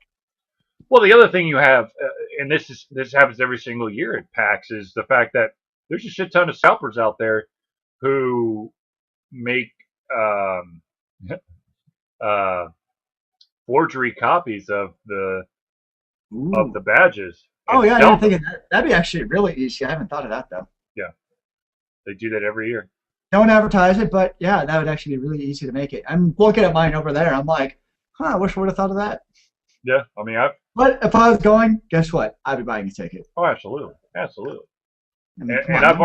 Well, the other thing you have, and this happens every single year at PAX, is the fact that there's a shit ton of scalpers out there who make uh, forgery copies of the Ooh. badges. Oh and yeah, I sell didn't think them. of that. That'd be actually really easy. I haven't thought of that though. Yeah, they do that every year. Don't advertise it, but yeah, that would actually be really easy to make it. I'm looking at mine over there. I'm like, I wish I would have thought of that. Yeah, I mean, But if I was going, guess what? I'd be buying a ticket. absolutely. I mean, come And on, I've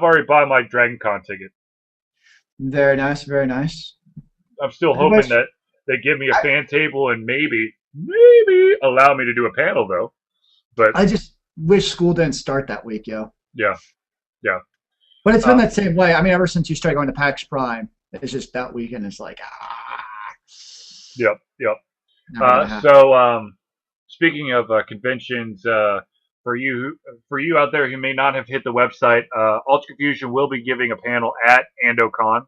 already bought my Dragon Con ticket. Very nice, very nice. I'm still Everybody's- hoping that they give me a fan table and maybe allow me to do a panel though. But I just wish school didn't start that week, yo. yeah. But it's been that same way. I mean, ever since you started going to PAX Prime, it's just that weekend is like, Yep. never gonna happen. So speaking of conventions, for you out there who may not have hit the website, Ultra Confusion will be giving a panel at AndoCon,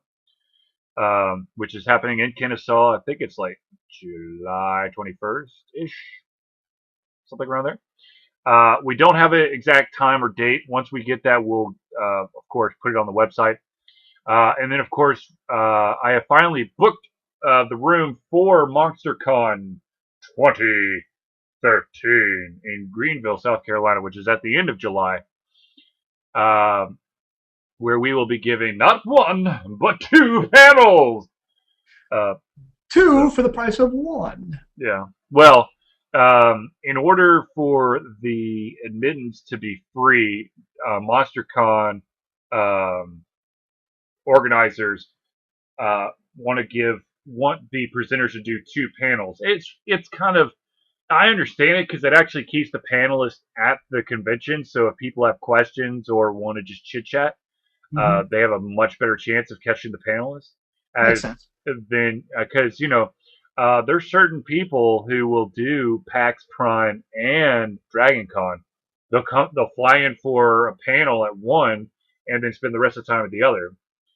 which is happening in Kennesaw. I think it's like July 21st ish, something around there. We don't have an exact time or date. Once we get that, we'll of course put it on the website. And then of course, I have finally booked the room for MonsterCon 2013 in Greenville, South Carolina, which is at the end of July, where we will be giving not one but 2 panels. 2 for the price of 1. Yeah. Well, in order for the admittance to be free, MonsterCon organizers want the presenters to do 2 panels. It's kind of, I understand it because it actually keeps the panelists at the convention. So if people have questions or want to just chit chat, they have a much better chance of catching the panelists. Makes sense. Then because there's certain people who will do PAX Prime and Dragon Con. They'll fly in for a panel at one and then spend the rest of the time at the other.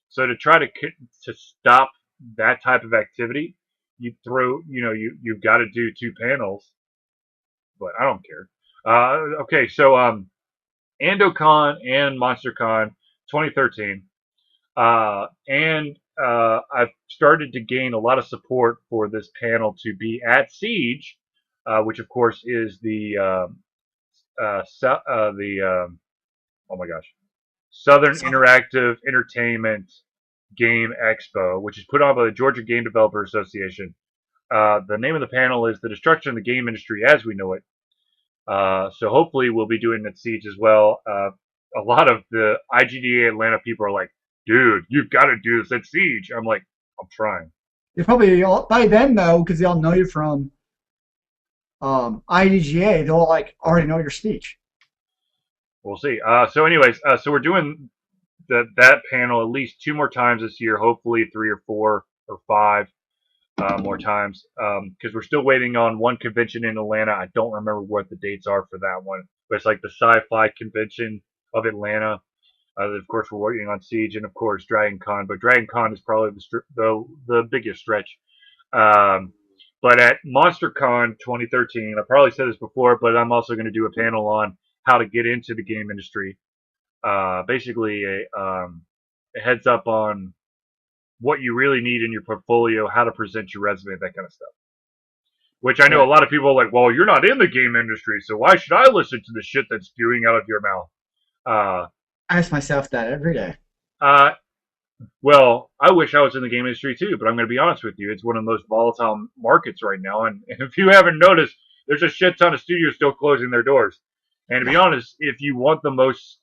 So to try to stop that type of activity, you've got to do two panels, but I don't care. Okay, so AndoCon and MonsterCon 2013. And I've started to gain a lot of support for this panel to be at Siege, which of course is the oh my gosh, Southern So, Interactive Entertainment Game Expo, which is put on by the Georgia Game Developer Association. The name of the panel is "The Destruction of the Game Industry as We Know It." So hopefully we'll be doing at Siege as well. A lot of the IGDA Atlanta people are like, dude, you've got to do this at Siege. I'm like, I'm trying. you're probably all, by then though, because they all know you from IDGA. They'll like already know your speech. We'll see. So anyways, so we're doing that panel at least two more times this year, hopefully three or four or five more times, because we're still waiting on one convention in Atlanta. I don't remember what the dates are for that one, but it's like the Sci-Fi Convention of Atlanta. Of course, we're waiting on Siege and of course Dragon Con, but Dragon Con is probably the biggest stretch. Um, but at MonsterCon 2013, I probably said this before, but I'm also going to do a panel on how to get into the game industry. Basically, a heads up on what you really need in your portfolio, how to present your resume, that kind of stuff. Which I know Right. a lot of people are like, well, you're not in the game industry, so why should I listen to the shit that's spewing out of your mouth? Uh, I ask myself that every day. uh, well, I wish I was in the game industry too, but I'm going to be honest with you. It's one of the most volatile markets right now. And if you haven't noticed, there's a shit ton of studios still closing their doors. And to be Yeah. honest, if you want the most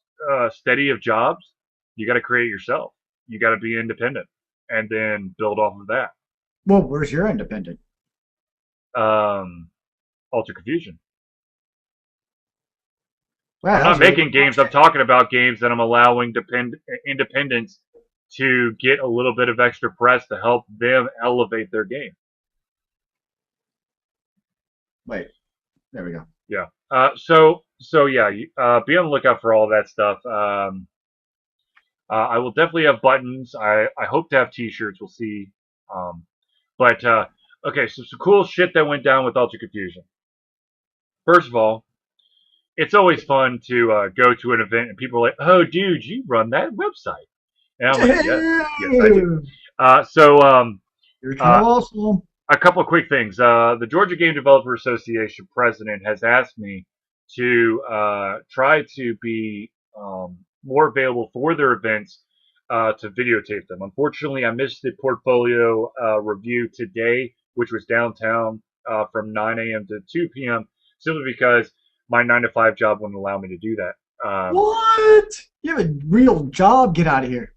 steady of jobs, you got to create it yourself. You got to be independent and then build off of that. Well, where's your independent? Um, Alter Confusion. Wow, I'm that was not a really making good games. I'm question. talking about games that I'm allowing independents to get a little bit of extra press to help them elevate their game. Wait, there we go. Yeah. So yeah, be on the lookout for all that stuff. I will definitely have buttons. I hope to have T-shirts. We'll see. Um, but okay, so some cool shit that went down with Ultra Confusion. First of all, it's always fun to go to an event and people are like, "Oh, dude, you run that website," and I'm like, "Yes, yes, I do." Damn! So You're kind uh, of awesome. a couple of quick things. The Georgia Game Developer Association president has asked me to try to be more available for their events to videotape them. Unfortunately, I missed the portfolio review today, which was downtown from 9 a.m. to 2 p.m. simply because my 9 to 5 job wouldn't allow me to do that. What? You have a real job. Get out of here.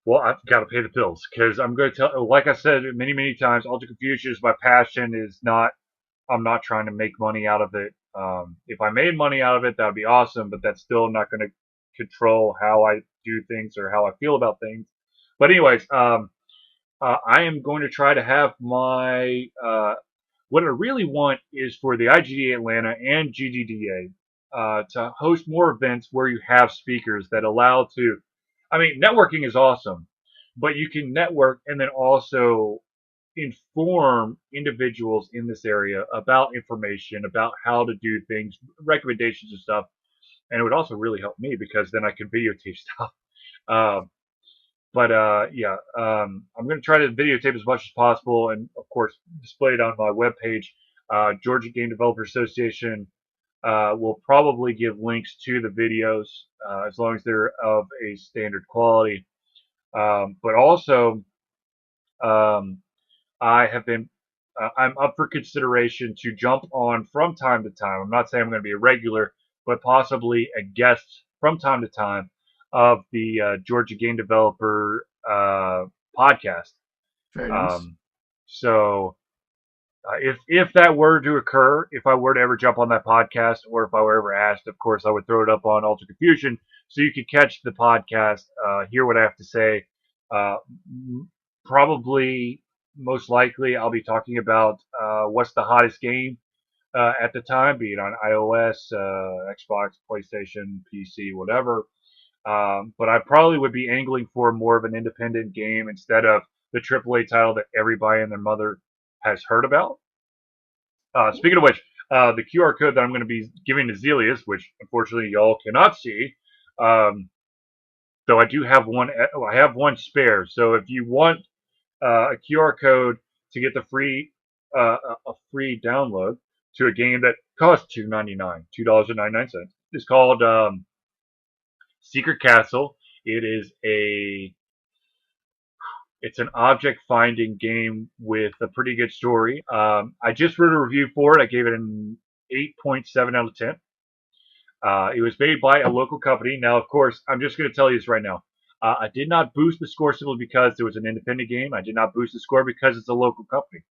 Well, I've got to pay the bills because I'm going to tell, like I said many, many times, Ultra Confusion is my passion. Is not I'm not trying to make money out of it. If I made money out of it, that would be awesome, but that's still not going to control how I do things or how I feel about things. But anyways, I am going to try to have my what I really want is for the IGDA Atlanta and GDDA to host more events where you have speakers that allow to. I mean, networking is awesome, but you can network and then also inform individuals in this area about information, about how to do things, recommendations and stuff. And it would also really help me because then I can videotape stuff. Um, but yeah, I'm going to try to videotape as much as possible and, of course, display it on my webpage. Georgia Game Developer Association will probably give links to the videos as long as they're of a standard quality. But also, um, I have been I'm up for consideration to jump on from time to time. I'm not saying I'm going to be a regular, but possibly a guest from time to time of the Georgia Game Developer podcast. Very nice. Um, so if that were to occur, if I were to ever jump on that podcast, or if I were ever asked, of course I would throw it up on Ultra Confusion, so you could catch the podcast, hear what I have to say. Uh, probably most likely I'll be talking about what's the hottest game at the time, be it on iOS, Xbox, PlayStation, PC, whatever. But I probably would be angling for more of an independent game instead of the AAA title that everybody and their mother has heard about. Speaking of which, the QR code that I'm going to be giving to Zelius, which unfortunately y'all cannot see, um, though I do have one. I have one spare. So if you want a QR code to get the free a free download to a game that costs $2.99, it's called Secret Castle. It's an object finding game with a pretty good story. I just wrote a review for it. I gave it an 8.7 out of 10. It was made by a local company. Now, of course, I'm just going to tell you this right now. I did not boost the score simply because it was an independent game. I did not boost the score because it's a local company.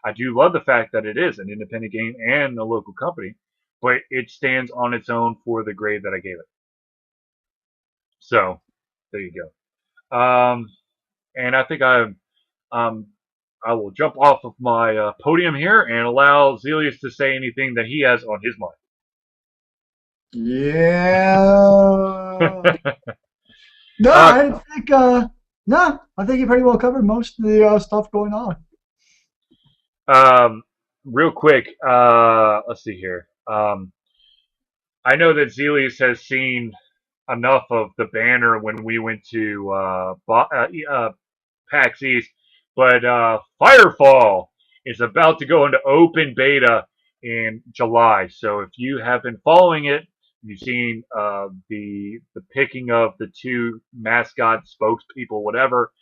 I do love the fact that it is an independent game and a local company, but it stands on its own for the grade that I gave it. So, there you go. And I think I will jump off of my podium here and allow Zelius to say anything that he has on his mind. Yeah. No, I think no, I think you pretty well covered most of the stuff going on. Real quick, let's see here. I know that Zelius has seen enough of the banner when we went to PAX East, but Firefall is about to go into open beta in July. So if you have been following it, you've seen the picking of the two mascot spokespeople, whatever.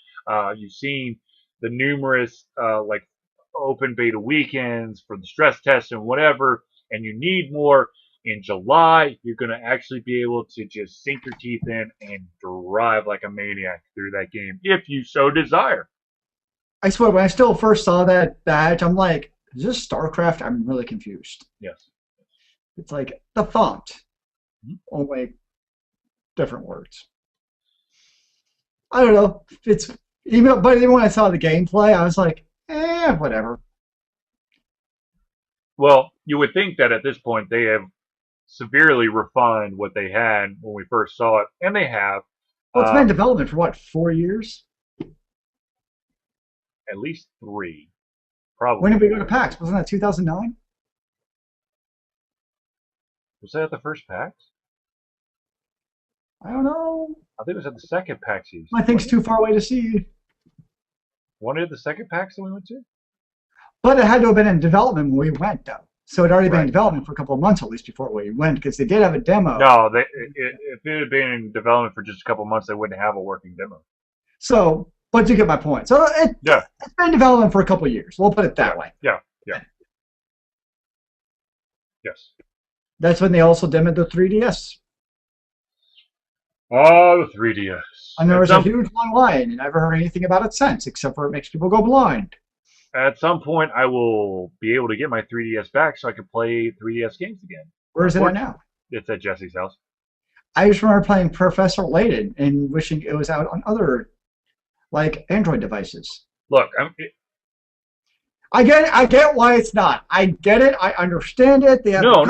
You've seen the numerous like open beta weekends for the stress test and whatever, and you need more. In July, you're going to actually be able to just sink your teeth in and drive like a maniac through that game if you so desire. I swear, when I still first saw that badge, I'm like, is this StarCraft? I'm really confused. Yes. It's like the font, Mhm. only different words. I don't know. It's even, but even when I saw the gameplay, I was like, whatever. Well, you would think that at this point they have severely refined what they had when we first saw it, and they have. Well, it's been in development for what, 4 years? At least 3, probably. When did we go to PAX? Wasn't that 2009? Was that at the first PAX? I don't know. I think it was at the second PAX East. My thing's too far away to see. Wasn't it the second PAX that we went to? But it had to have been in development when we went, though. So it had already been in Right. development for a couple of months at least before we went, because they did have a demo. No, if it had been in development for just a couple months, they wouldn't have a working demo. So, but you get my point. So Yeah. it's been in development for a couple of years. We'll put it that way. Yeah. Yes. That's when they also demoed the 3DS. Oh, the 3DS. And there was a huge long line, and I never heard anything about it since, except for it makes people go blind. At some point, I will be able to get my 3DS back so I can play 3DS games again. Where is it at now? It's at Jesse's house. I just remember playing Professor Layton and wishing it was out on other, like, Android devices. Look, I get why it's not. I get it. I understand it. They have no.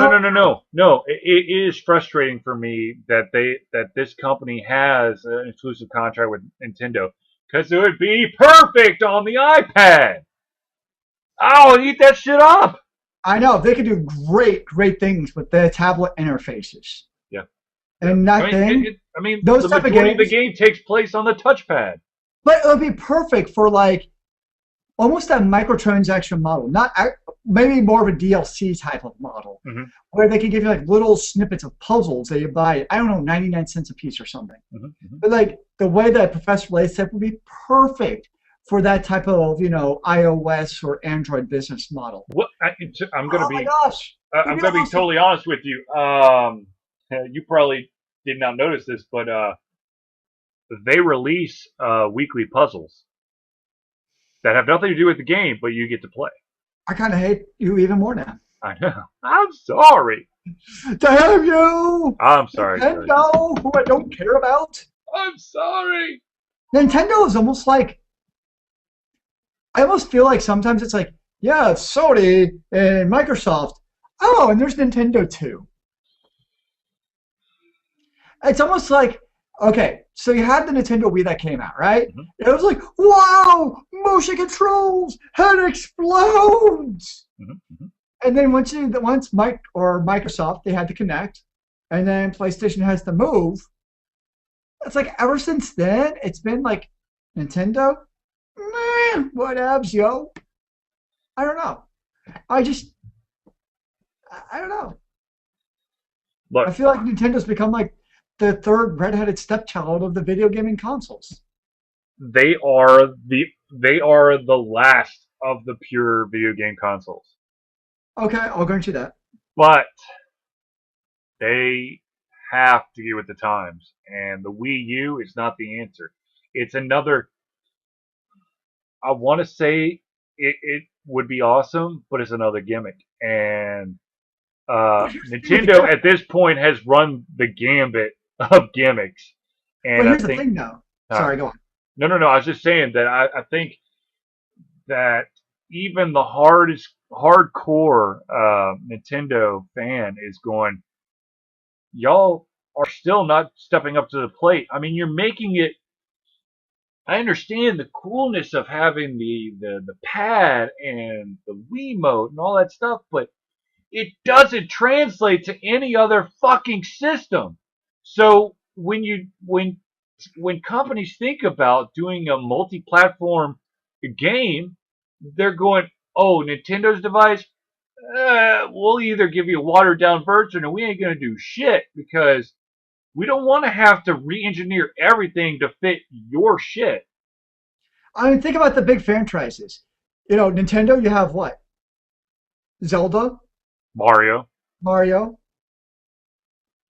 It is frustrating for me that this company has an exclusive contract with Nintendo because it would be perfect on the iPad. I'll eat that shit up. I know they could do great things with their tablet interfaces. Yeah. And that those the type of majority of the games, game takes place on the touchpad. but it would be perfect for like almost that microtransaction model, not maybe more of a DLC type of model, where they can give you like little snippets of puzzles that you buy. I don't know, 99 cents a piece or something. But like the way that Professor Layton said would be perfect for that type of iOS or Android business model. What I'm going to be, I'm going to be totally honest with you. You probably did not notice this, but they release weekly puzzles that have nothing to do with the game, but you get to play. I kind of hate you even more now. I know. I'm sorry. Damn you! I'm sorry. Nintendo, who I don't care about. I'm sorry. Nintendo is almost like, I almost feel like sometimes it's like, yeah, it's Sony and Microsoft. Oh, and there's Nintendo too. It's almost like, okay, so you had the Nintendo Wii that came out, right? Mhm, It was like, wow, motion controls, head explodes. mhm, mhm. And then once Mike or Microsoft they had to connect, and then PlayStation has to move. It's like ever since then, it's been like Nintendo, meh, whatevs, yo. I don't know. I just, I don't know. I Look, feel like Nintendo's become like the third redheaded stepchild of the video gaming consoles. they are the last of the pure video game consoles, Okay, I'll grant you that. but they have to get with the times, and the Wii U is not the answer. It's another. I want to say it would be awesome, but it's another gimmick, and But here's the thing with the Nintendo gimmick. at this point has run the gambit of gimmicks, But and I here's the think thing, though. uh, Sorry, go on. no. I was just saying that I think that even the hardcore Nintendo fan is going, y'all are still not stepping up to the plate. I mean, you're making it. I understand the coolness of having the pad and the Wiimote and all that stuff, but it doesn't translate to any other fucking system. So when companies think about doing a multi-platform game, they're going, "Oh, Nintendo's device, we'll either give you a watered down version, or we ain't gonna do shit because we don't want to have to re-engineer everything to fit your shit." I mean, think about the big franchises. Nintendo, you have what? Zelda, Mario, Mario.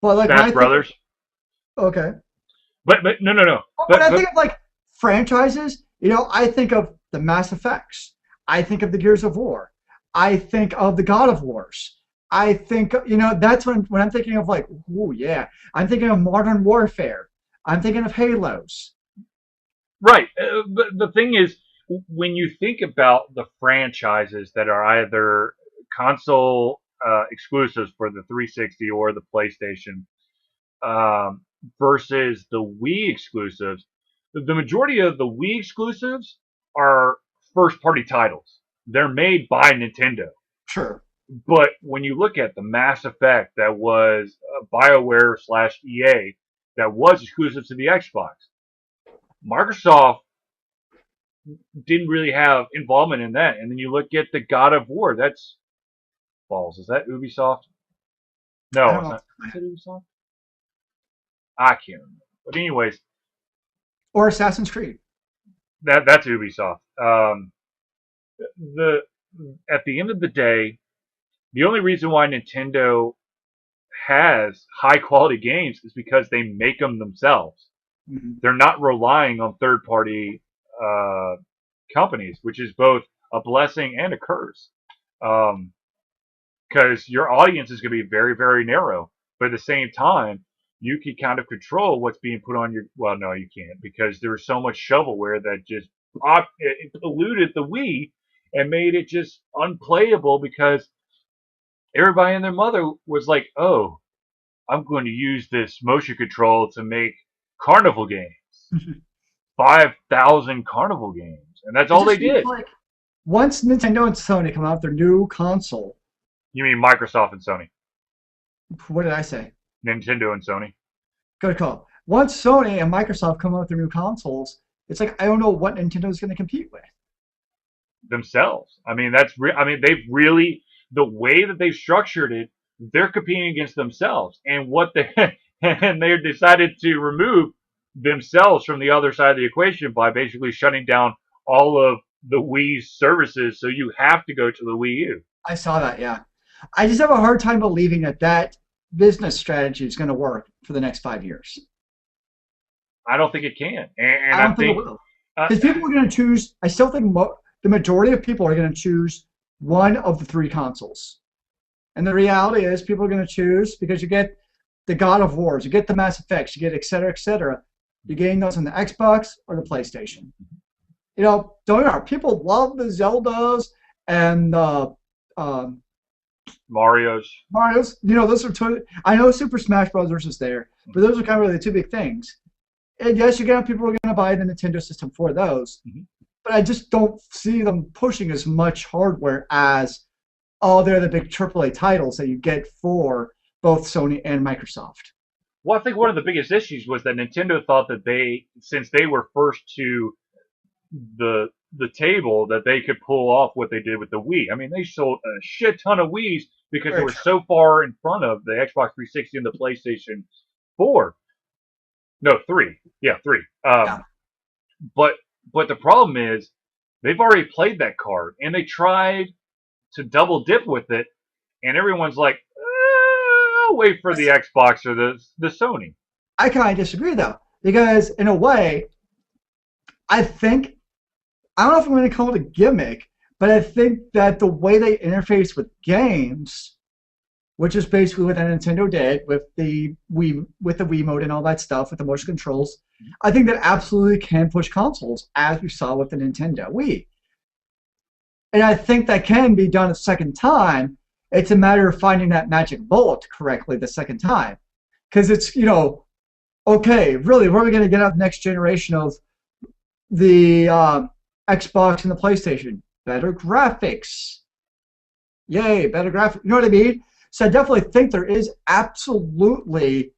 But like when Smash I think of, Brothers, okay, but no, when I but think of like franchises, I think of the Mass Effects. I think of the Gears of War. I think of the God of Wars. I think, that's when I'm thinking of like, oh yeah, I'm thinking of Modern Warfare. I'm thinking of Halos. right. But the thing is, when you think about the franchises that are either console exclusives for the 360 or the PlayStation um, versus the Wii exclusives, the majority of the Wii exclusives are first party titles. They're made by Nintendo. Sure. But when you look at the Mass Effect that was BioWare slash EA that was exclusive to the Xbox, Microsoft didn't really have involvement in that. And then you look at the God of War, that's balls. Is that Ubisoft? I No, don't it's know. not. Is it Ubisoft? I can't remember. But anyways, Or Assassin's Creed. that's Ubisoft. The At the end of the day, the only reason why Nintendo has high quality games is because they make them themselves. Mhm. They're not relying on third party uh, companies, which is both a blessing and a curse. Um, because your audience is going to be very, very narrow. But at the same time, you can kind of control what's being put on your. Well, no, you can't because there was so much shovelware that just it polluted the Wii and made it just unplayable because everybody and their mother was like, "Oh, I'm going to use this motion control to make carnival games, 5,000 carnival games," and that's It all they just seems did. like once Nintendo and Sony come out with their new console, You mean Microsoft and Sony, what did I say? Nintendo and Sony Good call. Once Sony and Microsoft come out with their new consoles, it's like I don't know what Nintendo is going to compete with. themselves? I mean, I mean, they've really the way that they've structured it, they're competing against themselves, and what they and they decided to remove themselves from the other side of the equation by basically shutting down all of the Wii's services. So you have to go to the Wii U. I saw that, yeah. I just have a hard time believing that business strategy is going to work for the next 5 years. I don't think it can, and I I don't think it think will. uh, Because people are going to choose, I still think the majority of people are going to choose one of the three consoles. And the reality is, people are going to choose because you get the God of Wars, you get the Mass Effects, you get et cetera, et cetera. You're getting those on the Xbox or the PlayStation. Don't get me wrong, people love the Zeldas and um, Mario's. Mario's. Those are two. I know Super Smash Brothers is there, but those are kind of really the two big things. And yes, you get people who are going to buy the Nintendo system for those, Mm-hmm. but I just don't see them pushing as much hardware as they're the big AAA titles that you get for both Sony and Microsoft. Well, I think one of the biggest issues was that Nintendo thought that since they were first to the table, that they could pull off what they did with the Wii. I mean, they sold a shit ton of Wii's because they Very were true. so far in front of the Xbox 360 and the PlayStation 4. No, 3. Yeah, 3. Yeah. But the problem is they've already played that card and they tried to double dip with it, and everyone's like, I'll wait for the Xbox or the Sony. I kind of disagree though, because in a way, I think I don't know if I'm going to call it a gimmick, but I think that the way they interface with games, which is basically what Nintendo did with the Wii mode and all that stuff with the motion controls, I think that absolutely can push consoles, as we saw with the Nintendo Wii. And I think that can be done a second time. It's a matter of finding that magic bullet correctly the second time. Because it's, okay, really, where are we going to get out the next generation of the Xbox and the PlayStation? Better graphics. Yay, better graphics. You know what I mean? So I definitely think there is absolutely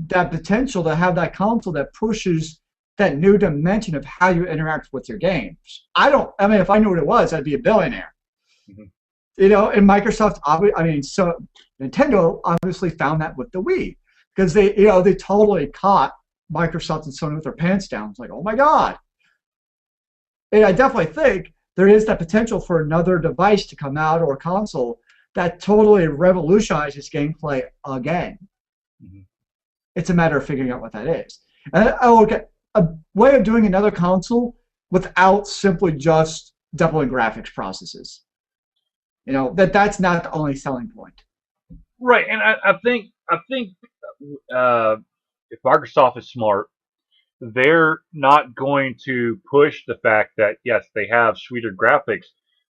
that potential to have that console that pushes that new dimension of how you interact with your games. I mean, if I knew what it was, I'd be a billionaire. Mm-hmm. And Microsoft, so Nintendo obviously found that with the Wii because they totally caught Microsoft and Sony with their pants down. It's like, oh my God. And I definitely think there is that potential for another device to come out or a console that totally revolutionizes gameplay again. Mm-hmm. It's a matter of figuring out what that is. And I will get a way of doing another console without simply just doubling graphics processes. That's not the only selling point. Right, and I think if Microsoft is smart, they're not going to push the fact that yes, they have sweeter graphics,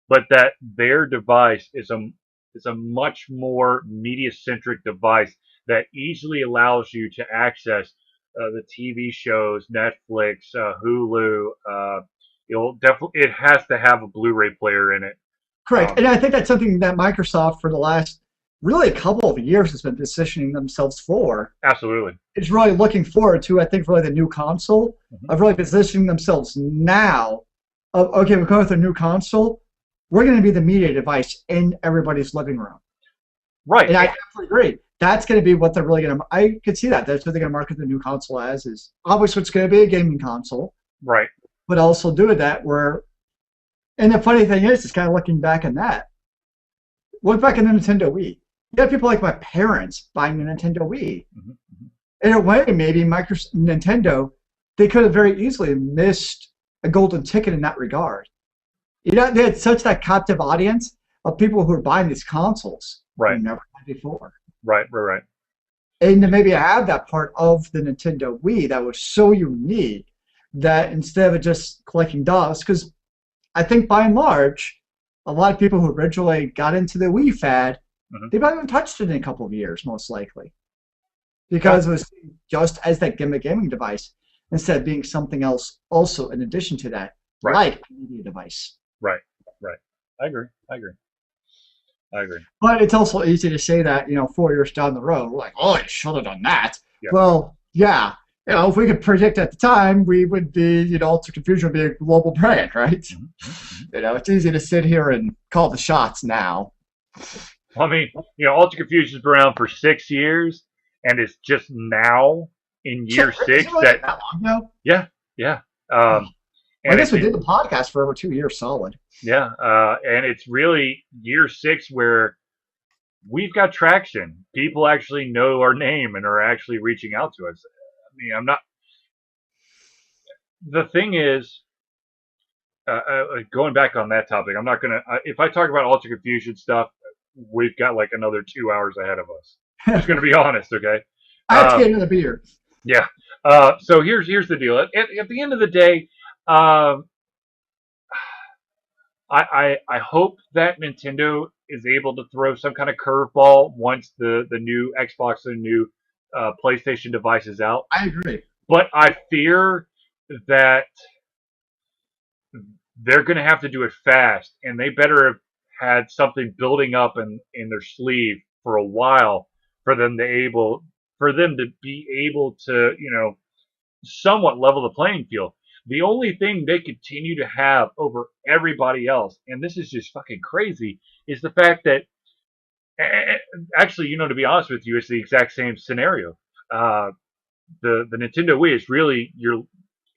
but that their device is a much more media centric device that easily allows you to access the TV shows, Netflix, Hulu. It has to have a Blu-ray player in it. Correct. And I think that's something that Microsoft for the last really a couple of years has been positioning themselves for. Absolutely. It's really looking forward to, I think, really the new console, Mm-hmm. of really positioning themselves now of, okay, we're going with a new console. We're going to be the media device in everybody's living room. Right. And I absolutely agree. That's going to be what they're really going to, I could see that. That's what they're going to market the new console as, is obviously it's going to be a gaming console. Right. But also doing that where, and the funny thing is kind of looking back on that. Look back at the Nintendo Wii. You have people like my parents buying the Nintendo Wii. Mm-hmm. Mm-hmm. In a way, maybe Nintendo, they could have very easily missed a golden ticket in that regard. They had such that captive audience of people who are buying these consoles Right. who never had before. Right. Right. And to maybe have that part of the Nintendo Wii that was so unique that instead of just collecting dolls, because I think by and large, a lot of people who originally got into the Wii fad, Mm-hmm. they've not even touched it in a couple of years, most likely. Because it was just as that gimmick gaming device instead of being something else also in addition to that, Right. like a media device. Right. I agree. But it's also easy to say that, 4 years down the road, we're like, oh, you should have done that. Yeah. Well, yeah. If we could predict at the time, we would be, Ultra Confusion would be a global brand, right? Mm-hmm. It's easy to sit here and call the shots now. I mean, Ultra Confusion's been around for 6 years, and it's just now in year Shit, 6 really that long ago? yeah. I guess we did the podcast for over 2 years solid. Yeah, and it's really year 6 where we've got traction. People actually know our name and are actually reaching out to us. I mean, I'm not. The thing is, going back on that topic, I'm not gonna. If I talk about Ultra Confusion stuff, we've got like another 2 hours ahead of us. I'm just gonna be honest, okay? I have to get another beer. Yeah. So here's the deal. At the end of the day, I hope that Nintendo is able to throw some kind of curveball once the new Xbox and new PlayStation device is out. I agree. But I fear that they're going to have to do it fast, and they better have had something building up in their sleeve for a while for them to be able to somewhat level the playing field. The only thing they continue to have over everybody else, and this is just fucking crazy, is the fact that actually, to be honest with you, it's the exact same scenario. Uh, the Nintendo Wii is really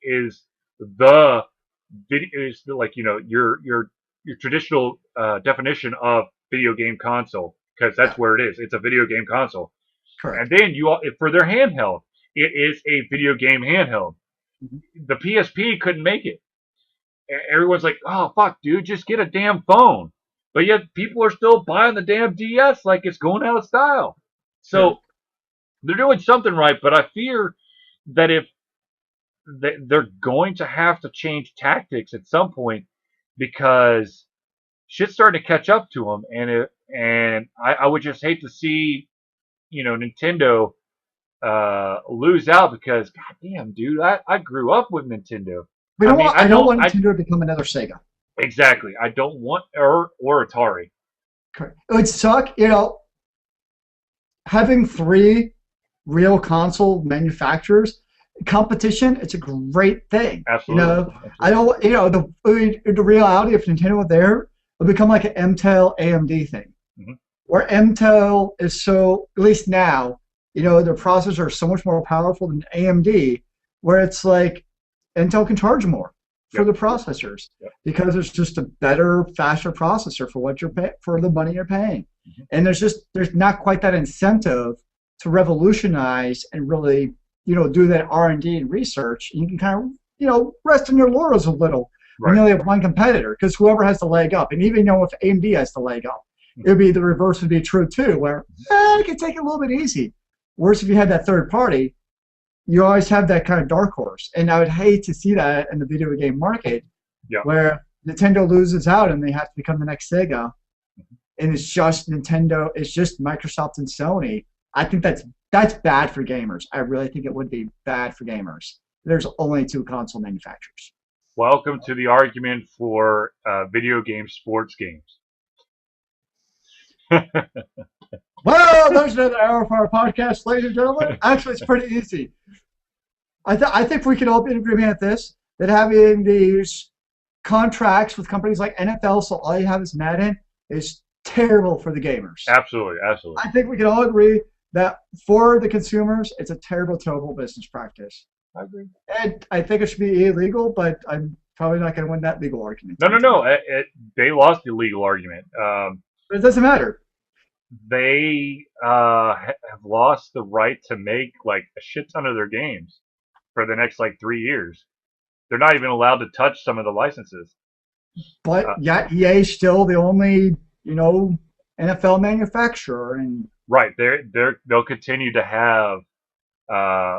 is the is like your traditional definition of video game console, because Yeah, that's where it is. It's a video game console, and correct. then for their handheld, it is a video game handheld. Mhm. The PSP couldn't make it. Everyone's like, "Oh fuck, dude, just get a damn phone." But yet people are still buying the damn DS like it's going out of style. True. So they're doing something right, but I fear that if they're going to have to change tactics at some point because shit's starting to catch up to them, and I would just hate to see Nintendo lose out because goddamn, dude, I grew up with Nintendo. We I don't mean, want. I don't want Nintendo to become another Sega. exactly. I don't want or Atari. Correct. It would suck, having three real console manufacturers competition. It's a great thing. Absolutely. I Absolutely. don't. The reality of Nintendo there will become like an Intel AMD thing, Hmm. where Intel is so, at least now, their processors are so much more powerful than AMD, where it's like Intel can charge more for Yep. the processors Yep. because it's just a better, faster processor for what you're for the money you're paying. Hmm. And there's not quite that incentive to revolutionize and really do that R&D and research. And you can kind of rest on your laurels a little when Right. you only have one competitor, because whoever has the leg up, and even if AMD has the leg up, it would Hmm. be the reverse would be true too, where it can take it a little bit easy. Whereas if you had that third party, you always have that kind of dark horse. And I would hate to see that in the video game market Yeah. where Nintendo loses out and they have to become the next Sega. And it's just Nintendo, it's just Microsoft and Sony. I think that's bad for gamers. I really think it would be bad for gamers. There's only two console manufacturers. Welcome to the argument for video game sports games. Well, there's another hour for our podcast, ladies and gentlemen. Actually, it's pretty easy. I think we can all be in agreement at this, that having these contracts with companies like NFL, so all you have is Madden, is terrible for the gamers. Absolutely. Absolutely. I think we can all agree that for the consumers, it's a terrible, terrible business practice. I agree. And I think it should be illegal, but I'm probably not going to win that legal argument. No, no, no. They lost the legal argument. But it doesn't matter. They have lost the right to make like a shit ton of their games for the next like 3 years. They're not even allowed to touch some of the licenses. But Uh, yet EA is still the only, NFL manufacturer. And right. They'll continue to have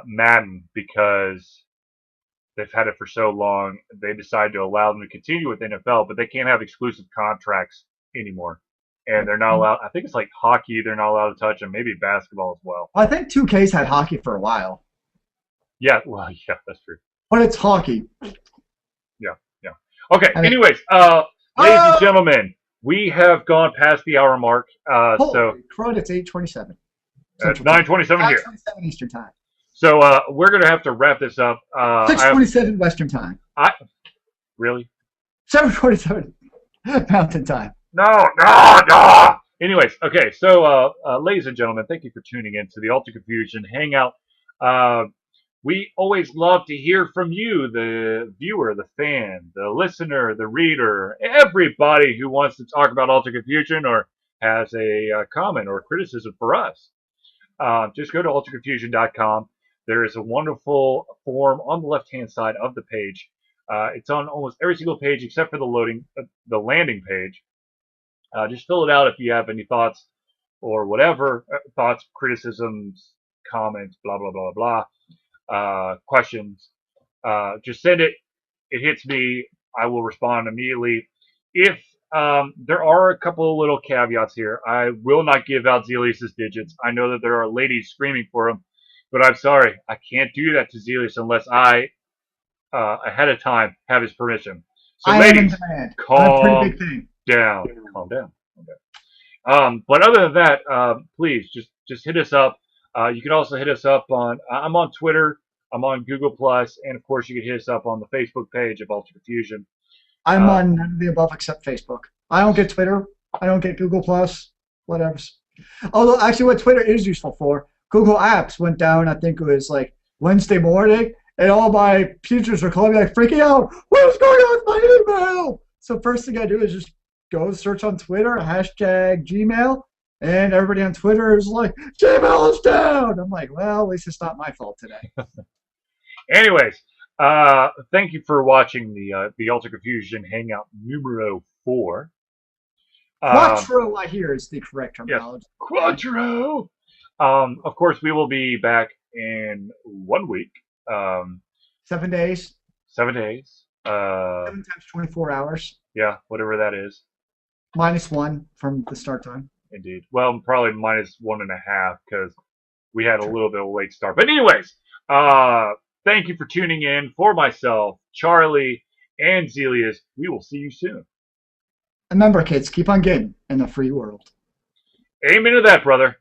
Madden because they've had it for so long. They decided to allow them to continue with NFL, but they can't have exclusive contracts anymore. And they're not allowed. I think it's like hockey. They're not allowed to touch, and maybe basketball as well. I think 2K's had hockey for a while, Yeah. Well, yeah, that's true. but it's hockey. Yeah. Yeah. Okay. I mean, Anyways, ladies and gentlemen, we have gone past the hour mark. So holy crud, it's 8:27. it's Central Time. 9:27 here. 9:27 Eastern Time. So we're gonna have to wrap this up. 6:27 Western Time. I really 7:27 Mountain Time. no, no, no. Anyways, okay. So, ladies and gentlemen, thank you for tuning in to the Ultra Confusion Hangout. We always love to hear from you, the viewer, the fan, the listener, the reader, everybody who wants to talk about Ultra Confusion or has a comment or criticism for us. Just go to ultraconfusion.com. There is a wonderful form on the left-hand side of the page. It's on almost every single page except for the landing page. Just fill it out if you have any thoughts or whatever thoughts, criticisms, comments, blah blah blah blah, questions. Just send it. It hits me. I will respond immediately. if there are a couple of little caveats here. I will not give out Zelius's digits. I know that there are ladies screaming for him, but I'm sorry, I can't do that to Zelius unless I, ahead of time, have his permission. So, I am in ladies, demand. I'm a pretty calm big thing. down. Calm down. Calm down. But other than that, please just hit us up. You can also hit us up on. I'm on Twitter. I'm on Google Plus, and of course, you can hit us up on the Facebook page of Ultra Fusion. I'm Uh, on none of the above except Facebook. I don't get Twitter. I don't get Google Plus. Whatever. Although, actually, what Twitter is useful for, Google Apps went down. I think it was like Wednesday morning, and all my puters were calling me like freaking out. What is going on with my email? So first thing I do is just go search on Twitter, hashtag Gmail, and everybody on Twitter is like, Gmail is down. I'm like, well, at least it's not my fault today. anyways, thank you for watching the Ultra Confusion Hangout numero 4. Quattro, I hear, is the correct Yes, terminology. Quattro. Of course, we will be back in 1 week. Um, 7 days, 7 days. 7 times 24 hours, Yeah, whatever that is. -1 from the start time. Indeed. Well, probably -1.5 because we had a little bit of a late start. But anyways, thank you for tuning in. For myself, Charlie, and Zelius, we will see you soon. Remember, kids, keep on getting in the free world. Amen to that, brother.